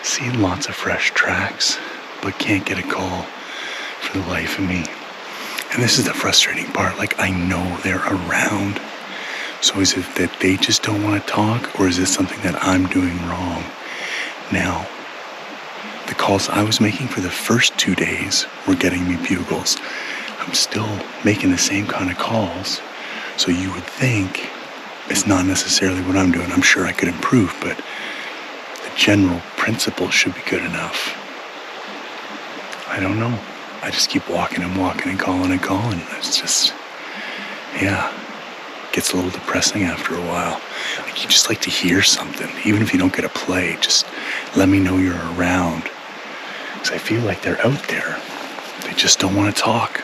Speaker 1: Seen lots of fresh tracks, but can't get a call for the life of me. And this is the frustrating part. Like, I know they're around. So is it that they just don't want to talk, or is this something that I'm doing wrong? Now, the calls I was making for the first 2 days were getting me bugles. I'm still making the same kind of calls. So you would think it's not necessarily what I'm doing. I'm sure I could improve, but the general principle should be good enough. I don't know. I just keep walking and walking and calling and calling. It's just, yeah, gets a little depressing after a while. Like, you just like to hear something. Even if you don't get a play, just let me know you're around. Because I feel like they're out there. They just don't want to talk.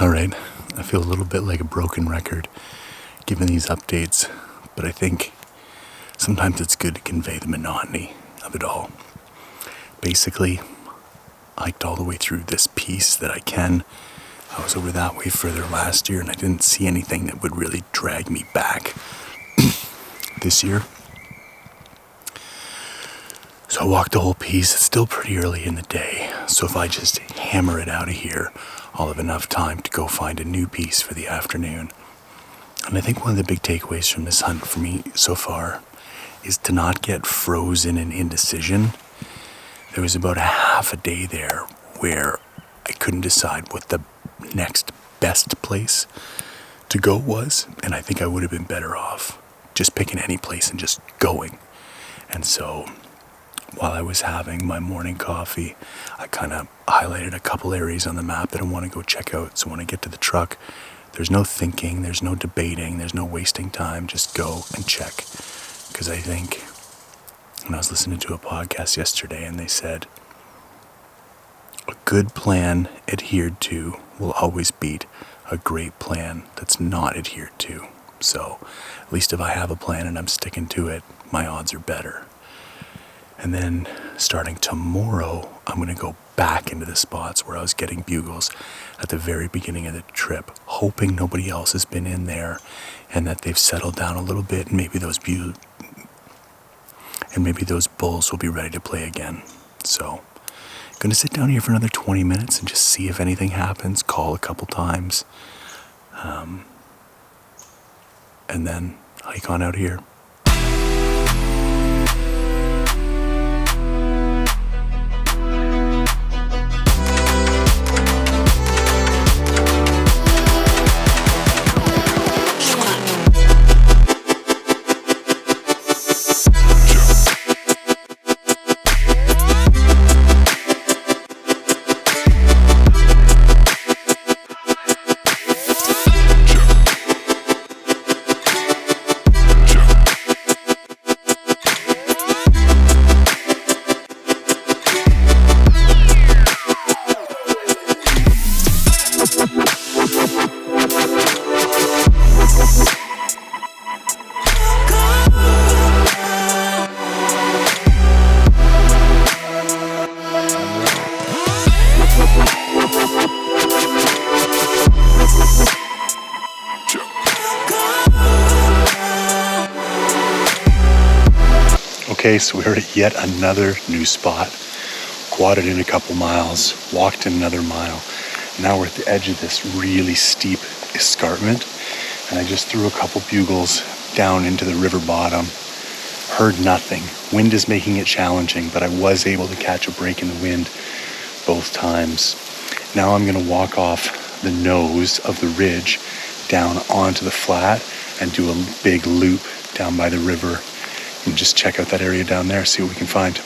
Speaker 1: All right, I feel a little bit like a broken record given these updates, but I think sometimes it's good to convey the monotony of it all. Basically, I hiked all the way through this piece that I can. I was over that way further last year, and I didn't see anything that would really drag me back this year. So I walked the whole piece. It's still pretty early in the day, so if I just hammer it out of here, I'll have enough time to go find a new piece for the afternoon. And I think one of the big takeaways from this hunt for me so far is to not get frozen in indecision. There was about a half a day there where I couldn't decide what the next best place to go was, and I think I would have been better off just picking any place and just going. And so while I was having my morning coffee, I kind of highlighted a couple areas on the map that I want to go check out. So when I get to the truck, there's no thinking, there's no debating, there's no wasting time. Just go and check. Because I think, when I was listening to a podcast yesterday, and they said, a good plan adhered to will always beat a great plan that's not adhered to. So, at least if I have a plan and I'm sticking to it, my odds are better. And then, starting tomorrow, I'm going to go back into the spots where I was getting bugles at the very beginning of the trip, hoping nobody else has been in there and that they've settled down a little bit, and maybe those bulls will be ready to play again. So, going to sit down here for another 20 minutes and just see if anything happens, call a couple times, and then hike on out here. Okay, so we're at yet another new spot. Quadded in a couple miles, walked another mile. Now we're at the edge of this really steep escarpment, and I just threw a couple bugles down into the river bottom. Heard nothing. Wind is making it challenging, but I was able to catch a break in the wind both times. Now I'm going to walk off the nose of the ridge down onto the flat and do a big loop down by the river and just check out that area down there, see what we can find.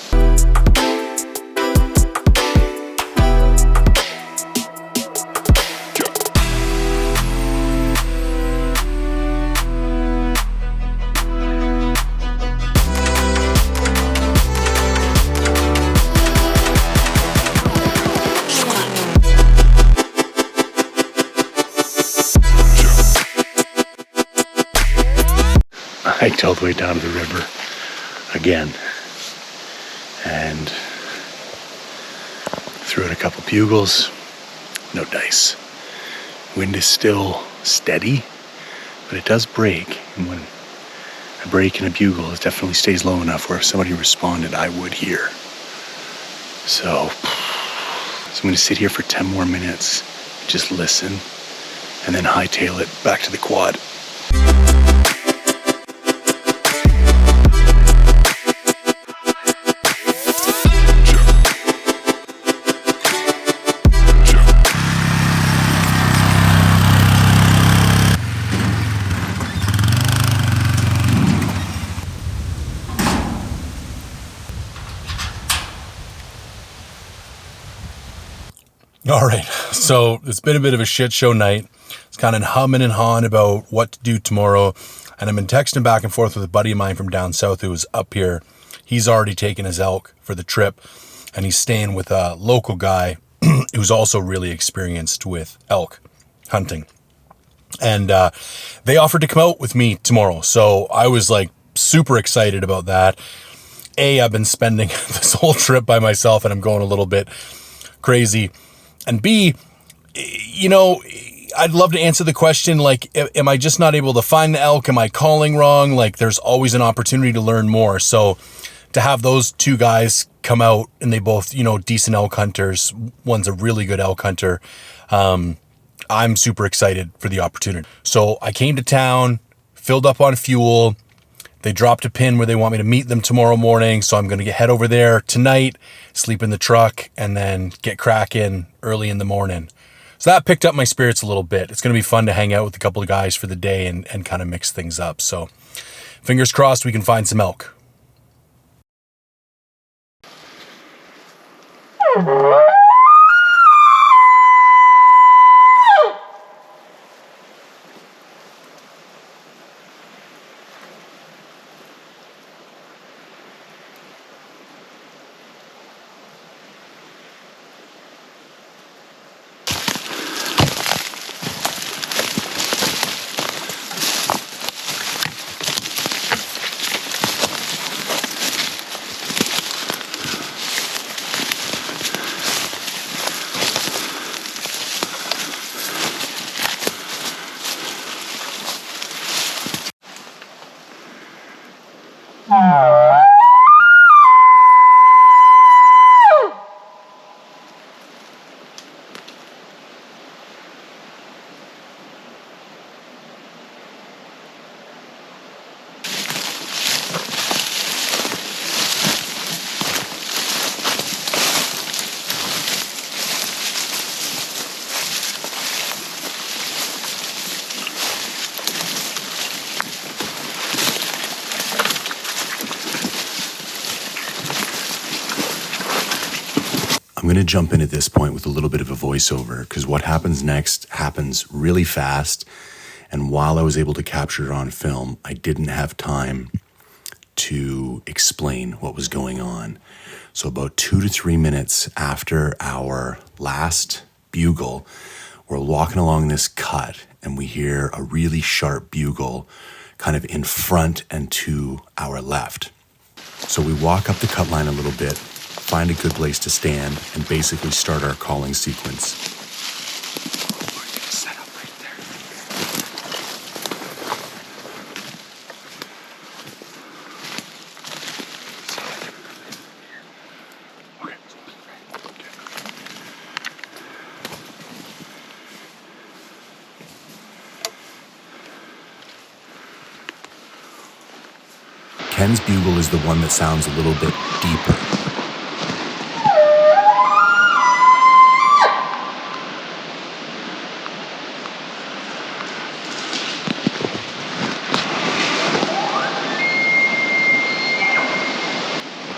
Speaker 1: I hiked all the way down to the river again and threw in a couple bugles. No dice. Wind is still steady, but it does break, and when a break in a bugle, it definitely stays low enough where if somebody responded, I would hear. So I'm going to sit here for 10 more minutes, just listen, and then hightail it back to the quad.
Speaker 2: All right, so it's been a bit of a shit show night. It's kind of humming and hawing about what to do tomorrow. And I've been texting back and forth with a buddy of mine from down south who was up here. He's already taken his elk for the trip, and he's staying with a local guy who's also really experienced with elk hunting. And they offered to come out with me tomorrow. So I was like super excited about that. I've been spending this whole trip by myself and I'm going a little bit crazy. And B, you know, I'd love to answer the question, like, am I just not able to find the elk? Am I calling wrong? Like, there's always an opportunity to learn more. So to have those two guys come out, and they both, you know, decent elk hunters. One's a really good elk hunter. I'm super excited for the opportunity. So I came to town, filled up on fuel. They dropped a pin where they want me to meet them tomorrow morning. So I'm going to head over there tonight, sleep in the truck, and then get cracking early in the morning. So that picked up my spirits a little bit. It's going to be fun to hang out with a couple of guys for the day and kind of mix things up. So fingers crossed we can find some elk.
Speaker 1: I'm going to jump in at this point with a little bit of a voiceover because what happens next happens really fast. And while I was able to capture it on film, I didn't have time to explain what was going on. So about 2 to 3 minutes after our last bugle, we're walking along this cut and we hear a really sharp bugle kind of in front and to our left. So we walk up the cut line a little bit, find a good place to stand, and basically start our calling sequence. Set up right there. Okay. Ken's bugle is the one that sounds a little bit deeper.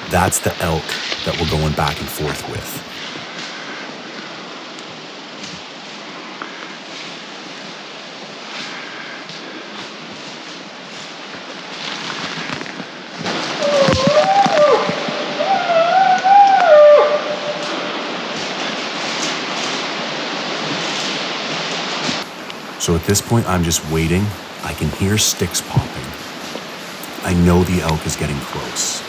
Speaker 1: That's the elk that we're going back and forth with. So at this point, I'm just waiting. I can hear sticks popping. I know the elk is getting close.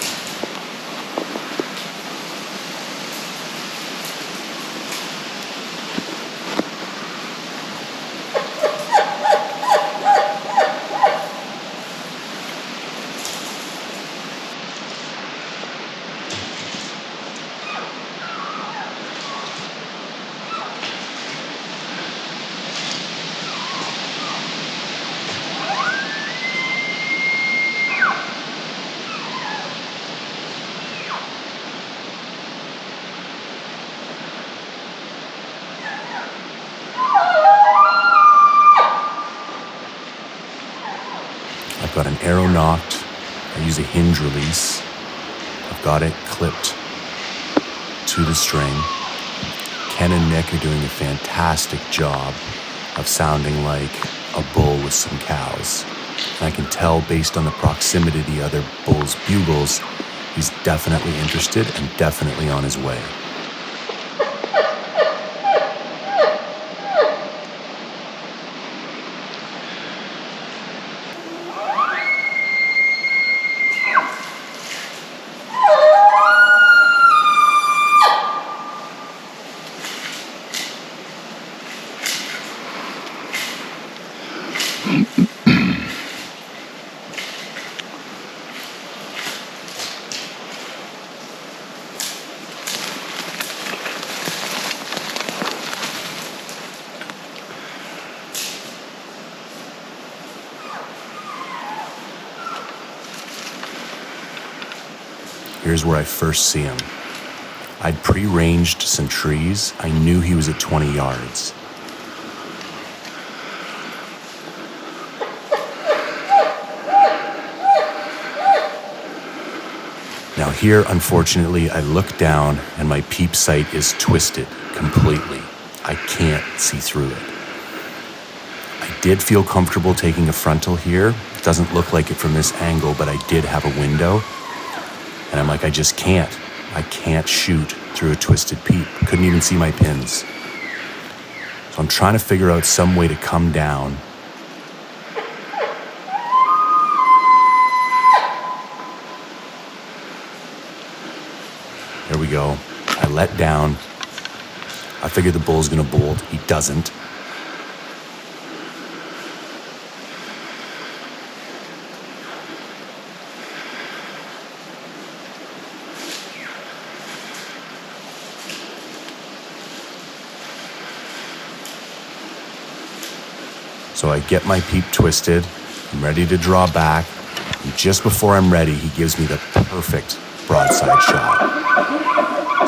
Speaker 1: I've got an arrow knocked. I use a hinge release. I've got it clipped to the string. Ken and Nick are doing a fantastic job of sounding like a bull with some cows. And I can tell based on the proximity to the other bull's bugles, he's definitely interested and definitely on his way. Here's where I first see him. I'd pre-ranged some trees. I knew he was at 20 yards.
Speaker 2: Now here, unfortunately, I look down and my peep sight is twisted completely. I can't see through it. I did feel comfortable taking a frontal here. It doesn't look like it from this angle, but I did have a window. And I'm like, I just can't. I can't shoot through a twisted peep. Couldn't even see my pins. So I'm trying to figure out some way to come down. There we go. I let down. I figured the bull's gonna bolt. He doesn't. So I get my peep twisted. I'm ready to draw back. And just before I'm ready, he gives me the perfect broadside shot.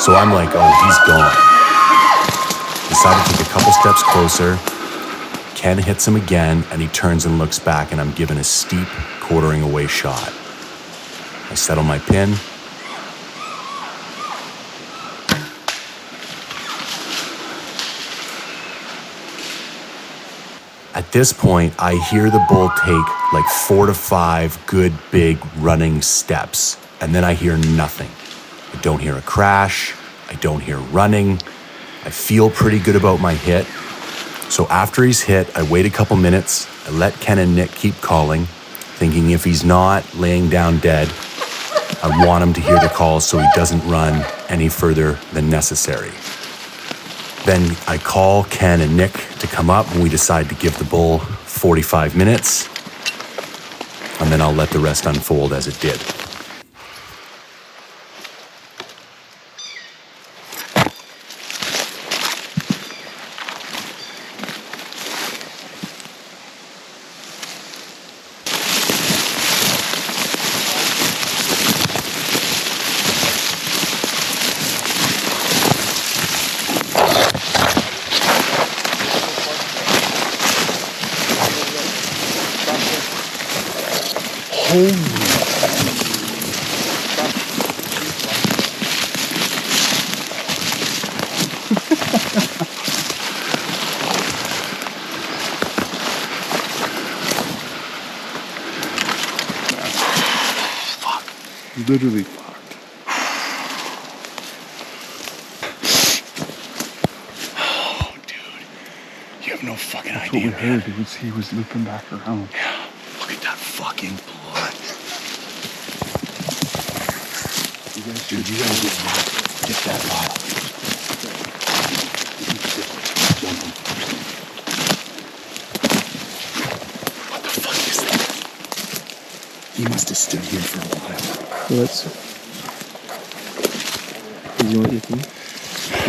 Speaker 2: So I'm like, oh, he's gone. Decide to take a couple steps closer. Ken hits him again, and he turns and looks back, and I'm given a steep quartering away shot. I settle my pin. At this point, I hear the bull take like 4 to 5 good big running steps, and then I hear nothing. I don't hear a crash. I don't hear running. I feel pretty good about my hit. So after he's hit, I wait a couple minutes. I let Ken and Nick keep calling, thinking if he's not laying down dead, I want him to hear the calls so he doesn't run any further than necessary. Then I call Ken and Nick to come up, and we decide to give the bull 45 minutes, and then I'll let the rest unfold as it did.
Speaker 4: Literally fucked.
Speaker 1: Oh, dude. You have no fucking
Speaker 4: That's what
Speaker 1: idea,
Speaker 4: we
Speaker 1: man.
Speaker 4: heard. He was looping back around.
Speaker 1: Yeah. Look at that fucking blood.
Speaker 4: You guys
Speaker 1: Dude,
Speaker 4: should
Speaker 1: you gotta get that bottle. What the fuck is that? He must have stood here for a while.
Speaker 5: Let's. You know what you think?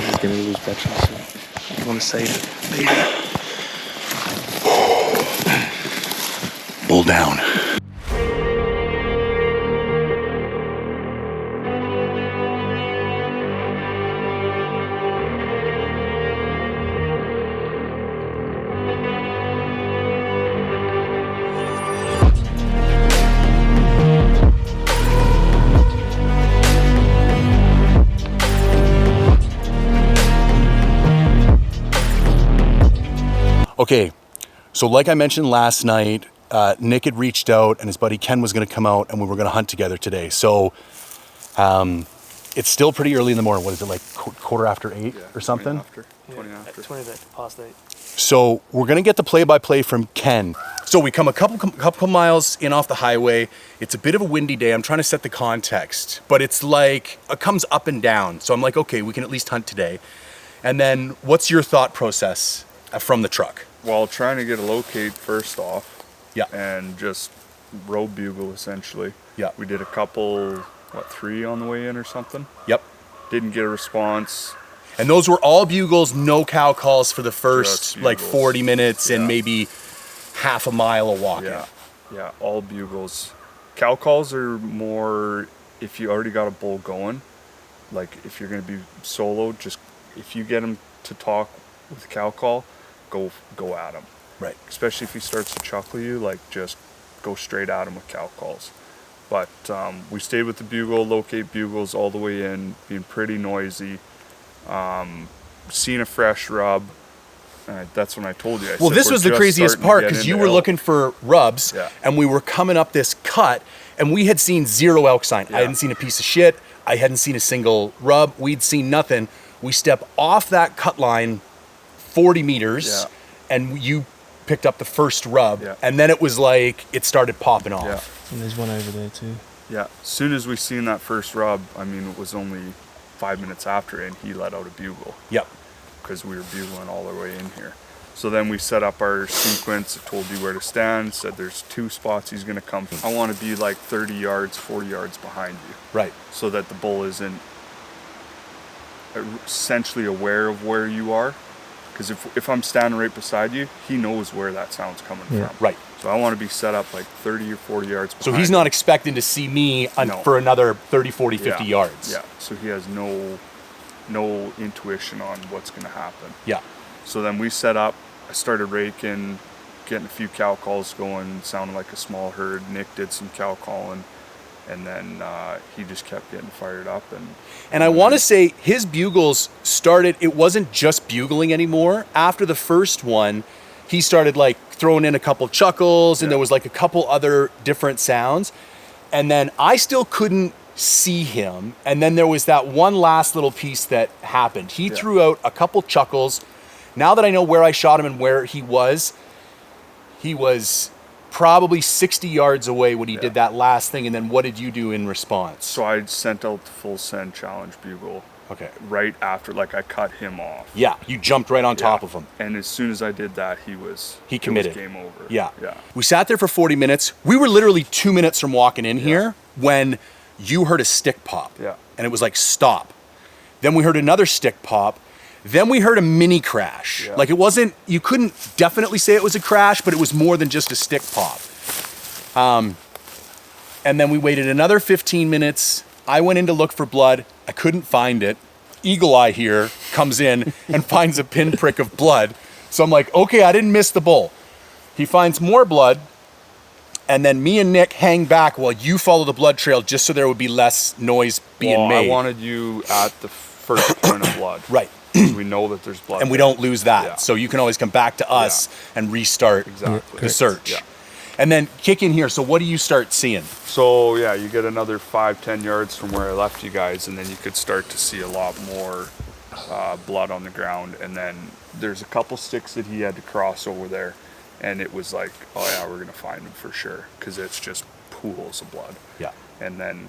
Speaker 5: He's gonna lose Betcha, so you want to save it.
Speaker 1: Bull down.
Speaker 2: Okay, so like I mentioned last night, Nick had reached out and his buddy Ken was going to come out and we were going to hunt together today. So it's still pretty early in the morning. What is it, like quarter after 8 or something?
Speaker 5: 20 past 8.
Speaker 2: So we're going to get the play-by-play from Ken. So we come a couple miles in off the highway. It's a bit of a windy day. I'm trying to set the context, but it's like it comes up and down. So I'm like, okay, we can at least hunt today. And then what's your thought process from the truck?
Speaker 4: Well, trying to get a locate first off.
Speaker 2: Yeah.
Speaker 4: And just road bugle essentially.
Speaker 2: Yeah.
Speaker 4: We did a couple, 3 on the way in or something.
Speaker 2: Yep.
Speaker 4: Didn't get a response.
Speaker 2: And those were all bugles, no cow calls for the first
Speaker 4: Just
Speaker 2: like
Speaker 4: bugles.
Speaker 2: 40 minutes and
Speaker 4: Yeah.
Speaker 2: maybe half a mile of walking.
Speaker 4: Yeah, all bugles. Cow calls are more if you already got a bull going. Like if you're going to be solo, just if you get him to talk with a cow call, go at him.
Speaker 2: Right.
Speaker 4: Especially if he starts to chuckle you, like just go straight at him with cow calls. But we stayed with the bugle, locate bugles all the way in, being pretty noisy. Seen a fresh rub. That's when I told you. I
Speaker 2: Well,
Speaker 4: said,
Speaker 2: this
Speaker 4: "We're
Speaker 2: was the
Speaker 4: just
Speaker 2: craziest
Speaker 4: starting to
Speaker 2: part
Speaker 4: get
Speaker 2: because
Speaker 4: into
Speaker 2: you were
Speaker 4: elk."
Speaker 2: looking for rubs,
Speaker 4: Yeah.
Speaker 2: and we were coming up this cut, and we had seen 0 elk sign. I
Speaker 4: Yeah.
Speaker 2: hadn't seen a piece of shit. I hadn't seen a single rub. We'd seen nothing. We step off that cut line 40 meters,
Speaker 4: Yeah.
Speaker 2: and you picked up the first rub,
Speaker 4: Yeah.
Speaker 2: and then it was like it started popping off.
Speaker 4: Yeah.
Speaker 5: And there's one over there too.
Speaker 4: Yeah. As soon as we seen that first rub, I mean, it was only 5 minutes after, and he let out a bugle
Speaker 2: Yep.
Speaker 4: because we were bugling all the way in here. So then we set up our sequence. It told you where to stand. Said there's 2 spots he's gonna come. I want to be like 30 yards, 40 yards behind you,
Speaker 2: Right.
Speaker 4: so that the bull isn't essentially aware of where you are. Because if I'm standing right beside you, he knows where that sound's coming
Speaker 5: Yeah.
Speaker 4: from.
Speaker 2: Right.
Speaker 4: So I want to be set up like 30 or 40 yards behind.
Speaker 2: So he's not expecting to see me
Speaker 4: No.
Speaker 2: for another 30, 40, 50
Speaker 4: Yeah.
Speaker 2: yards.
Speaker 4: Yeah. So he has no intuition on what's going to happen.
Speaker 2: Yeah.
Speaker 4: So then we set up. I started raking, getting a few cow calls going, sounding like a small herd. Nick did some cow calling, and then he just kept getting fired up.
Speaker 2: And I want to say his bugles started, it wasn't just bugling anymore. After the first one, he started like throwing in a couple chuckles and
Speaker 4: Yeah.
Speaker 2: there was like a couple other different sounds. And then I still couldn't see him. And then there was that one last little piece that happened. He
Speaker 4: Yeah.
Speaker 2: threw out a couple chuckles. Now that I know where I shot him and where he was probably 60 yards away when he
Speaker 4: Yeah.
Speaker 2: did that last thing. And then what did you do in response?
Speaker 4: So I sent out the full send challenge bugle
Speaker 2: Okay.
Speaker 4: right after, like I cut him off.
Speaker 2: Yeah, you jumped right on top
Speaker 4: Yeah.
Speaker 2: of him.
Speaker 4: And as soon as I did that, he
Speaker 2: committed.
Speaker 4: game over.
Speaker 2: Yeah.
Speaker 4: Yeah.
Speaker 2: We sat there for 40 minutes. We were literally 2 minutes from walking in here when you heard a stick pop.
Speaker 4: Yeah.
Speaker 2: And it was like, stop. Then we heard another stick pop. Then we heard a mini crash.
Speaker 4: Yeah.
Speaker 2: Like it wasn't, you couldn't definitely say it was a crash, but it was more than just a stick pop. And then we waited another 15 minutes. I went in to look for blood. I couldn't find it. Eagle Eye here comes in and finds a pinprick of blood. So I'm like, okay, I didn't miss the bull. He finds more blood. And then me and Nick hang back while you follow the blood trail just so there would be less noise being
Speaker 4: Well,
Speaker 2: made.
Speaker 4: I wanted you at the first point of blood.
Speaker 2: Right.
Speaker 4: We know that there's blood.
Speaker 2: And we
Speaker 4: there.
Speaker 2: don't lose that.
Speaker 4: Yeah.
Speaker 2: So you can always come back to us and restart
Speaker 4: Exactly.
Speaker 2: the search.
Speaker 4: Yeah.
Speaker 2: And then kick in here. So what do you start seeing?
Speaker 4: So yeah, you get another 5-10 yards from where I left you guys, and then you could start to see a lot more blood on the ground. And then there's a couple sticks that he had to cross over there, and it was like, oh yeah, we're gonna find him for sure, because it's just pools of blood.
Speaker 2: Yeah.
Speaker 4: And then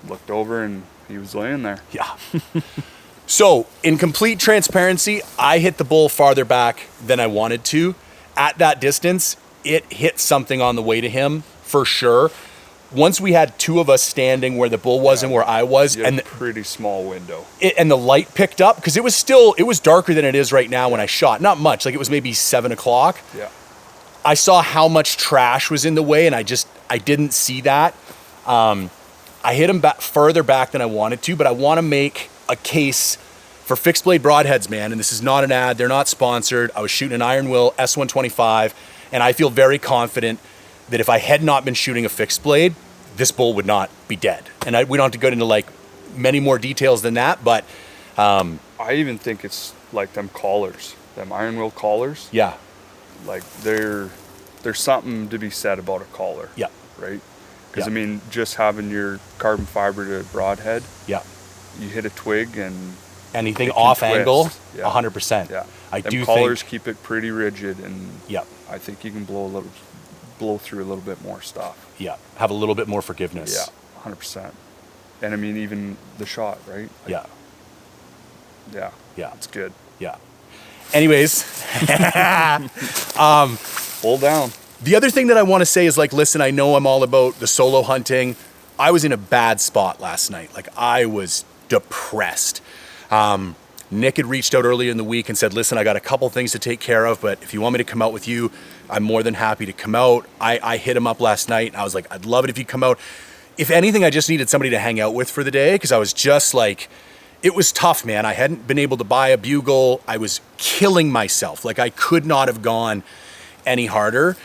Speaker 4: looked over, and he was laying there.
Speaker 2: Yeah. So, in complete transparency, I hit the bull farther back than I wanted to. At that distance, it hit something on the way to him, for sure. Once we had 2 of us standing where the bull was and where I was,
Speaker 4: You had
Speaker 2: and
Speaker 4: a pretty small window.
Speaker 2: and the light picked up, because it was darker than it is right now when I shot. Not much, like it was maybe 7 o'clock.
Speaker 4: Yeah.
Speaker 2: I saw how much trash was in the way, and I didn't see that. I hit him further back than I wanted to, but I want to make a case for fixed blade broadheads, man. And this is not an ad; they're not sponsored. I was shooting an Iron Will S125, and I feel very confident that if I had not been shooting a fixed blade, this bull would not be dead. And we don't have to go into like many more details than that, but
Speaker 4: I even think it's like them collars, them Iron Will collars.
Speaker 2: yeah,
Speaker 4: Like there's something to be said about a collar.
Speaker 2: yeah,
Speaker 4: Right? Because
Speaker 2: Yeah.
Speaker 4: I mean, just having your carbon fiber to broadhead,
Speaker 2: yeah.
Speaker 4: you hit a twig and
Speaker 2: Anything
Speaker 4: It can
Speaker 2: off
Speaker 4: twist.
Speaker 2: angle,
Speaker 4: Yeah.
Speaker 2: 100%.
Speaker 4: yeah,
Speaker 2: I
Speaker 4: them
Speaker 2: do
Speaker 4: collars
Speaker 2: think.
Speaker 4: keep it pretty rigid, and
Speaker 2: Yeah,
Speaker 4: I think you can blow through a little bit more stuff.
Speaker 2: yeah. Have a little bit more forgiveness.
Speaker 4: Yeah, 100%. And I mean, even the shot, right? Like,
Speaker 2: Yeah.
Speaker 4: yeah,
Speaker 2: Yeah.
Speaker 4: it's good.
Speaker 2: Yeah. Anyways,
Speaker 4: Hold down.
Speaker 2: the other thing that I want to say is like, listen, I know I'm all about the solo hunting. I was in a bad spot last night. Like I was depressed. Nick had reached out earlier in the week and said, listen, I got a couple things to take care of, but if you want me to come out with you, I'm more than happy to come out. I hit him up last night and I was like, I'd love it if you come out. If anything, I just needed somebody to hang out with for the day because I was just like, it was tough, man. I hadn't been able to buy a bugle. I was killing myself. Like I could not have gone any harder.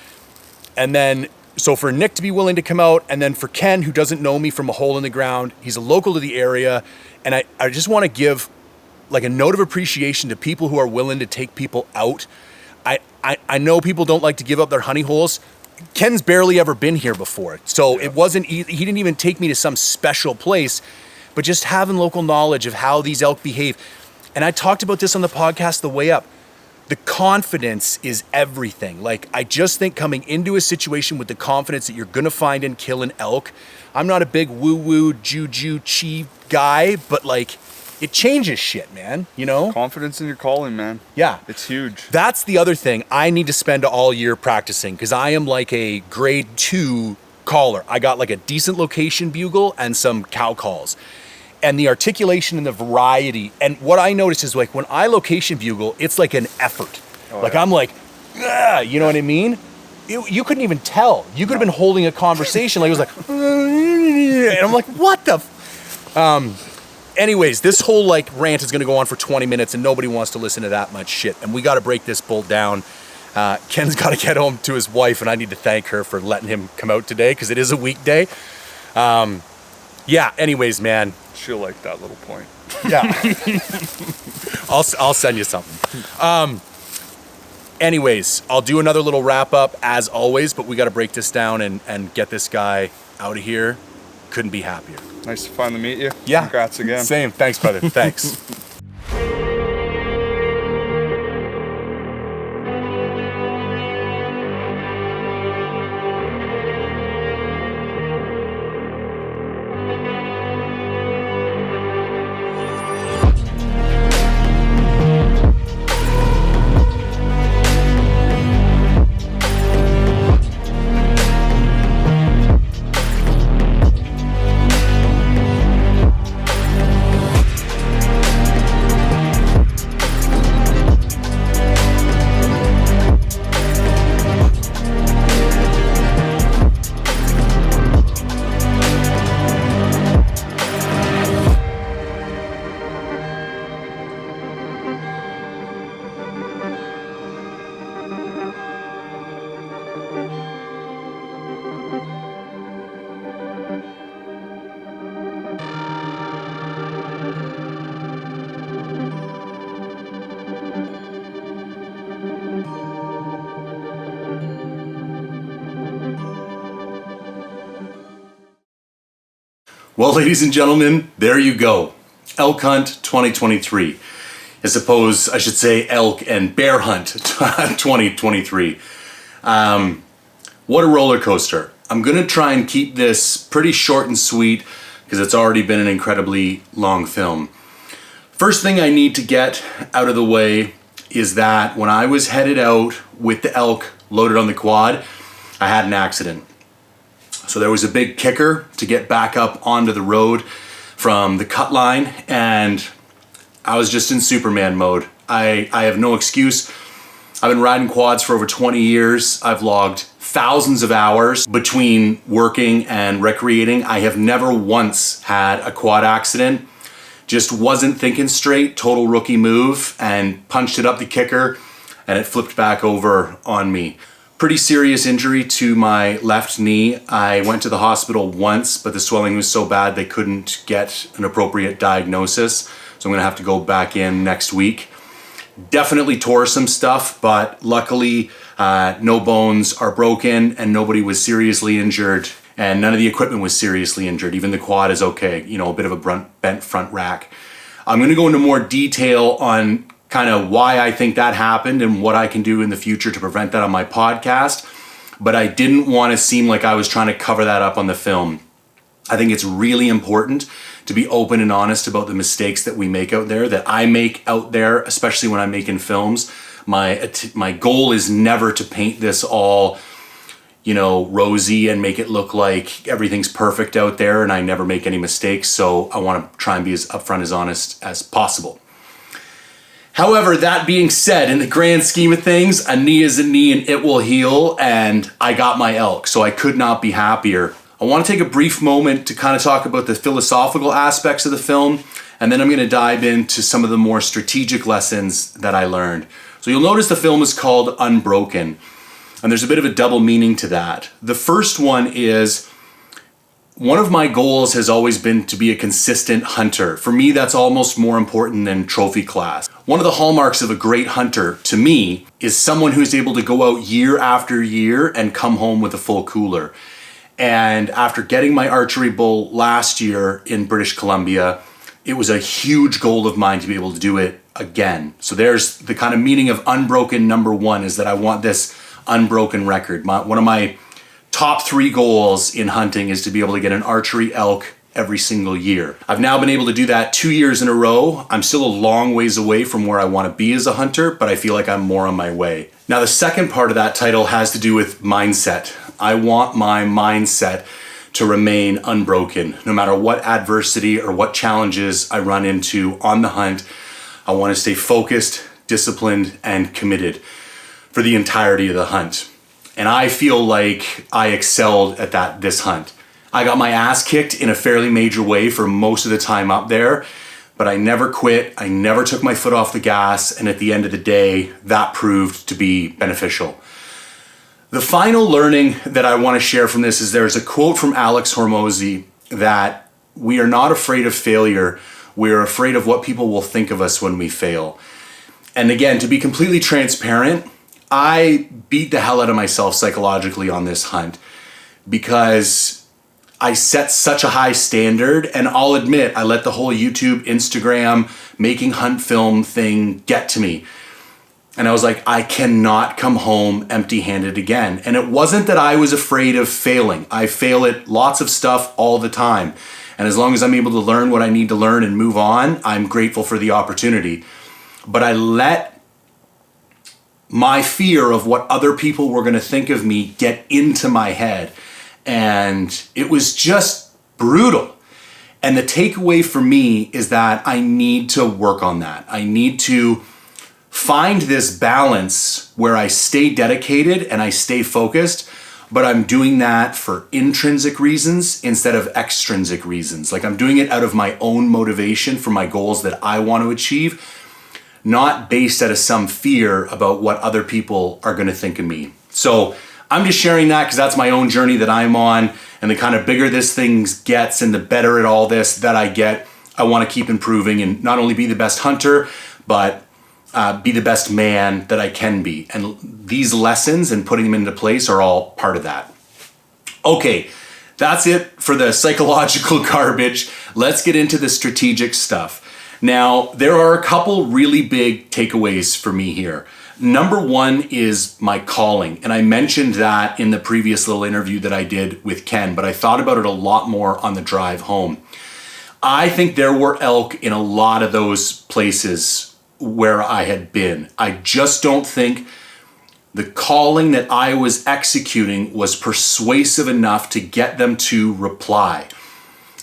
Speaker 2: And then So for Nick to be willing to come out, and then for Ken, who doesn't know me from a hole in the ground, he's a local to the area, and I just want to give like a note of appreciation to people who are willing to take people out. I know people don't like to give up their honey holes. Ken's barely ever been here before, so it wasn't. He didn't even take me to some special place, but just having local knowledge of how these elk behave. And I talked about this on the podcast the way up. The confidence is everything. Like, I just think coming into a situation with the confidence that you're gonna find and kill an elk. I'm not a big woo-woo, juju, chi guy, but like, it changes shit, man, you know?
Speaker 4: Confidence in your calling, man.
Speaker 2: Yeah.
Speaker 4: It's huge.
Speaker 2: That's the other thing I need to spend all year practicing, because I am like a grade 2 caller. I got like a decent location bugle and some cow calls. And the articulation and the variety. And what I notice is like when I location bugle, it's like an effort. I'm like, you know what I mean? You couldn't even tell. You could have been holding a conversation. Like it was like, and I'm like, what the? Anyways, this whole like rant is going to go on for 20 minutes and nobody wants to listen to that much shit. And we got to break this bull down. Ken's got to get home to his wife, and I need to thank her for letting him come out today because it is a weekday. Yeah, anyways, man.
Speaker 4: She'll like that little point.
Speaker 2: Yeah. I'll send you something. Anyways, I'll do another little wrap up as always, but we got to break this down and get this guy out of here. Couldn't be happier.
Speaker 4: Nice to finally meet you.
Speaker 2: Yeah.
Speaker 4: Congrats again.
Speaker 2: Same. Thanks, brother. Thanks. Well, ladies and gentlemen, there you go. Elk Hunt 2023. I suppose I should say Elk and Bear Hunt 2023. What a roller coaster. I'm going to try and keep this pretty short and sweet because it's already been an incredibly long film. First thing I need to get out of the way is that when I was headed out with the elk loaded on the quad, I had an accident. So there was a big kicker to get back up onto the road from the cut line, and I was just in Superman mode. I have no excuse. I've been riding quads for over 20 years. I've logged thousands of hours between working and recreating. I have never once had a quad accident. Just wasn't thinking straight, total rookie move, and punched it up the kicker, and it flipped back over on me. Pretty serious injury to my left knee. I went to the hospital once, but the swelling was so bad they couldn't get an appropriate diagnosis. So I'm gonna have to go back in next week. Definitely tore some stuff, but luckily no bones are broken and nobody was seriously injured, and none of the equipment was seriously injured. Even the quad is okay, you know, a bit of a bent front rack. I'm gonna go into more detail on kind of why I think that happened and what I can do in the future to prevent that on my podcast. But I didn't want to seem like I was trying to cover that up on the film. I think it's really important to be open and honest about the mistakes that we make out there, that I make out there, especially when I'm making films. My goal is never to paint this all, you know, rosy and make it look like everything's perfect out there and I never make any mistakes. So I want to try and be as upfront, as honest as possible. However, that being said, in the grand scheme of things, a knee is a knee and it will heal, and I got my elk, so I could not be happier. I want to take a brief moment to kind of talk about the philosophical aspects of the film, and then I'm going to dive into some of the more strategic lessons that I learned. So you'll notice the film is called Unbroken. And there's a bit of a double meaning to that. The first one is, one of my goals has always been to be a consistent hunter. For me, that's almost more important than trophy class. One of the hallmarks of a great hunter, to me, is someone who's able to go out year after year and come home with a full cooler. And after getting my archery bull last year in British Columbia, it was a huge goal of mine to be able to do it again. So there's the kind of meaning of unbroken number one, is that I want this unbroken record. One of my top 3 goals in hunting is to be able to get an archery elk every single year. I've now been able to do that 2 years in a row. I'm still a long ways away from where I want to be as a hunter, but I feel like I'm more on my way. Now, the second part of that title has to do with mindset. I want my mindset to remain unbroken. No matter what adversity or what challenges I run into on the hunt, I want to stay focused, disciplined, and committed for the entirety of the hunt. And I feel like I excelled at that this hunt. I got my ass kicked in a fairly major way for most of the time up there, but I never quit. I never took my foot off the gas. And at the end of the day, that proved to be beneficial. The final learning that I want to share from this is there's a quote from Alex Hormozy that we are not afraid of failure. We are afraid of what people will think of us when we fail. And again, to be completely transparent, I beat the hell out of myself psychologically on this hunt because I set such a high standard, and I'll admit I let the whole YouTube, Instagram, making hunt film thing get to me. And I was like, I cannot come home empty-handed again. And it wasn't that I was afraid of failing. I fail at lots of stuff all the time. And as long as I'm able to learn what I need to learn and move on, I'm grateful for the opportunity. But I let my fear of what other people were going to think of me get into my head. And it was just brutal. And the takeaway for me is that I need to work on that. I need to find this balance where I stay dedicated and I stay focused, but I'm doing that for intrinsic reasons instead of extrinsic reasons. Like, I'm doing it out of my own motivation for my goals that I want to achieve, not based out of some fear about what other people are going to think of me. So I'm just sharing that because that's my own journey that I'm on, and the kind of bigger this thing gets and the better at all this that I get, I want to keep improving and not only be the best hunter, but be the best man that I can be. And these lessons and putting them into place are all part of that. Okay, that's it for the psychological garbage. Let's get into the strategic stuff. Now, there are a couple really big takeaways for me here. Number one is my calling. And I mentioned that in the previous little interview that I did with Ken, but I thought about it a lot more on the drive home. I think there were elk in a lot of those places where I had been. I just don't think the calling that I was executing was persuasive enough to get them to reply.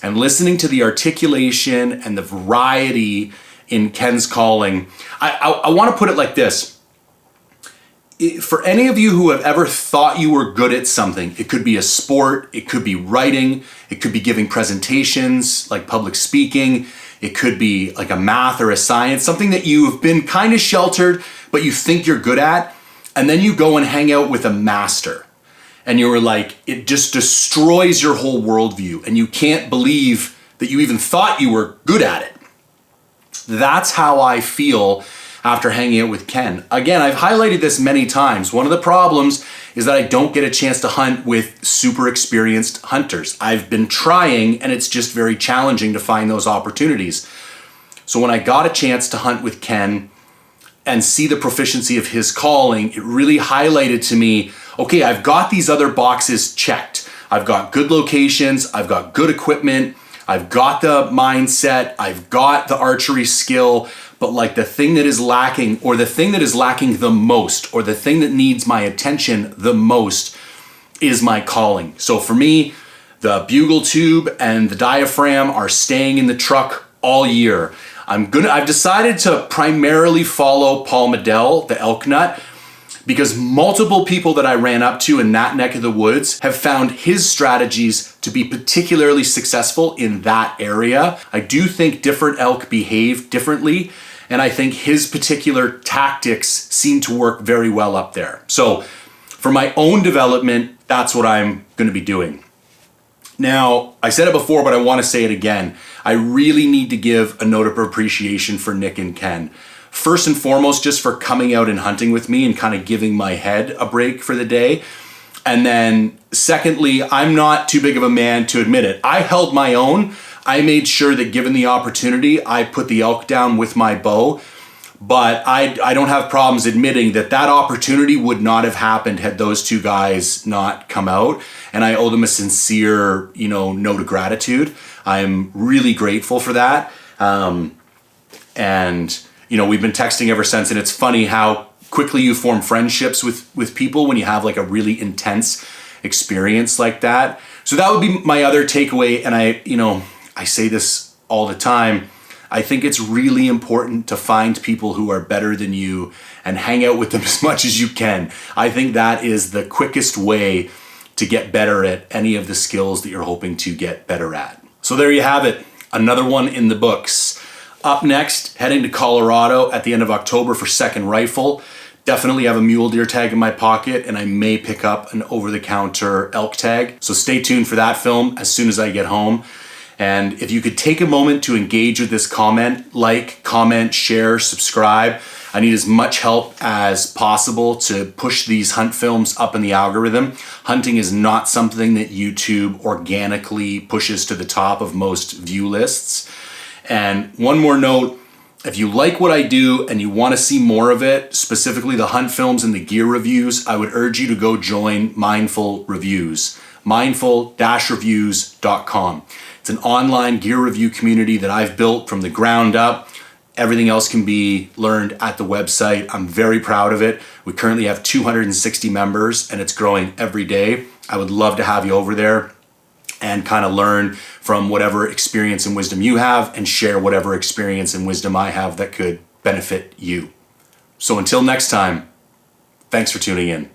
Speaker 2: And listening to the articulation and the variety in Ken's calling, I want to put it like this. For any of you who have ever thought you were good at something, it could be a sport, it could be writing, it could be giving presentations like public speaking, it could be like a math or a science, something that you've been kind of sheltered, but you think you're good at, and then you go and hang out with a master. And you were like, it just destroys your whole worldview, and you can't believe that you even thought you were good at it. That's how I feel after hanging out with Ken. Again, I've highlighted this many times. One of the problems is that I don't get a chance to hunt with super experienced hunters. I've been trying, and it's just very challenging to find those opportunities. So when I got a chance to hunt with Ken and see the proficiency of his calling, it really highlighted to me, okay, I've got these other boxes checked. I've got good locations, I've got good equipment, I've got the mindset, I've got the archery skill, but like the thing that is lacking, or the thing that is lacking the most, or the thing that needs my attention the most is my calling. So for me, the bugle tube and the diaphragm are staying in the truck all year. I've decided to primarily follow Paul Medell, the elk nut, because multiple people that I ran up to in that neck of the woods have found his strategies to be particularly successful in that area. I do think different elk behave differently, and I think his particular tactics seem to work very well up there. So for my own development, that's what I'm going to be doing. Now, I said it before, but I want to say it again. I really need to give a note of appreciation for Nick and Ken. First and foremost, just for coming out and hunting with me and kind of giving my head a break for the day. And then secondly, I'm not too big of a man to admit it. I held my own. I made sure that given the opportunity, I put the elk down with my bow. But I don't have problems admitting that that opportunity would not have happened had those two guys not come out. And I owe them a sincere, note of gratitude. I'm really grateful for that. And we've been texting ever since. And it's funny how quickly you form friendships with people when you have like a really intense experience like that. So that would be my other takeaway. And I say this all the time. I think it's really important to find people who are better than you and hang out with them as much as you can. I think that is the quickest way to get better at any of the skills that you're hoping to get better at. So there you have it. Another one in the books. Up next, heading to Colorado at the end of October for second rifle. Definitely have a mule deer tag in my pocket, and I may pick up an over-the-counter elk tag. So stay tuned for that film as soon as I get home. And if you could take a moment to engage with this comment, comment, share, subscribe. I need as much help as possible to push these hunt films up in the algorithm. Hunting is not something that YouTube organically pushes to the top of most view lists. And one more note, if you like what I do and you want to see more of it, specifically the hunt films and the gear reviews, I would urge you to go join Mindful Reviews, mindful-reviews.com. It's an online gear review community that I've built from the ground up. Everything else can be learned at the website. I'm very proud of it. We currently have 260 members and it's growing every day. I would love to have you over there and kind of learn from whatever experience and wisdom you have and share whatever experience and wisdom I have that could benefit you. So until next time, thanks for tuning in.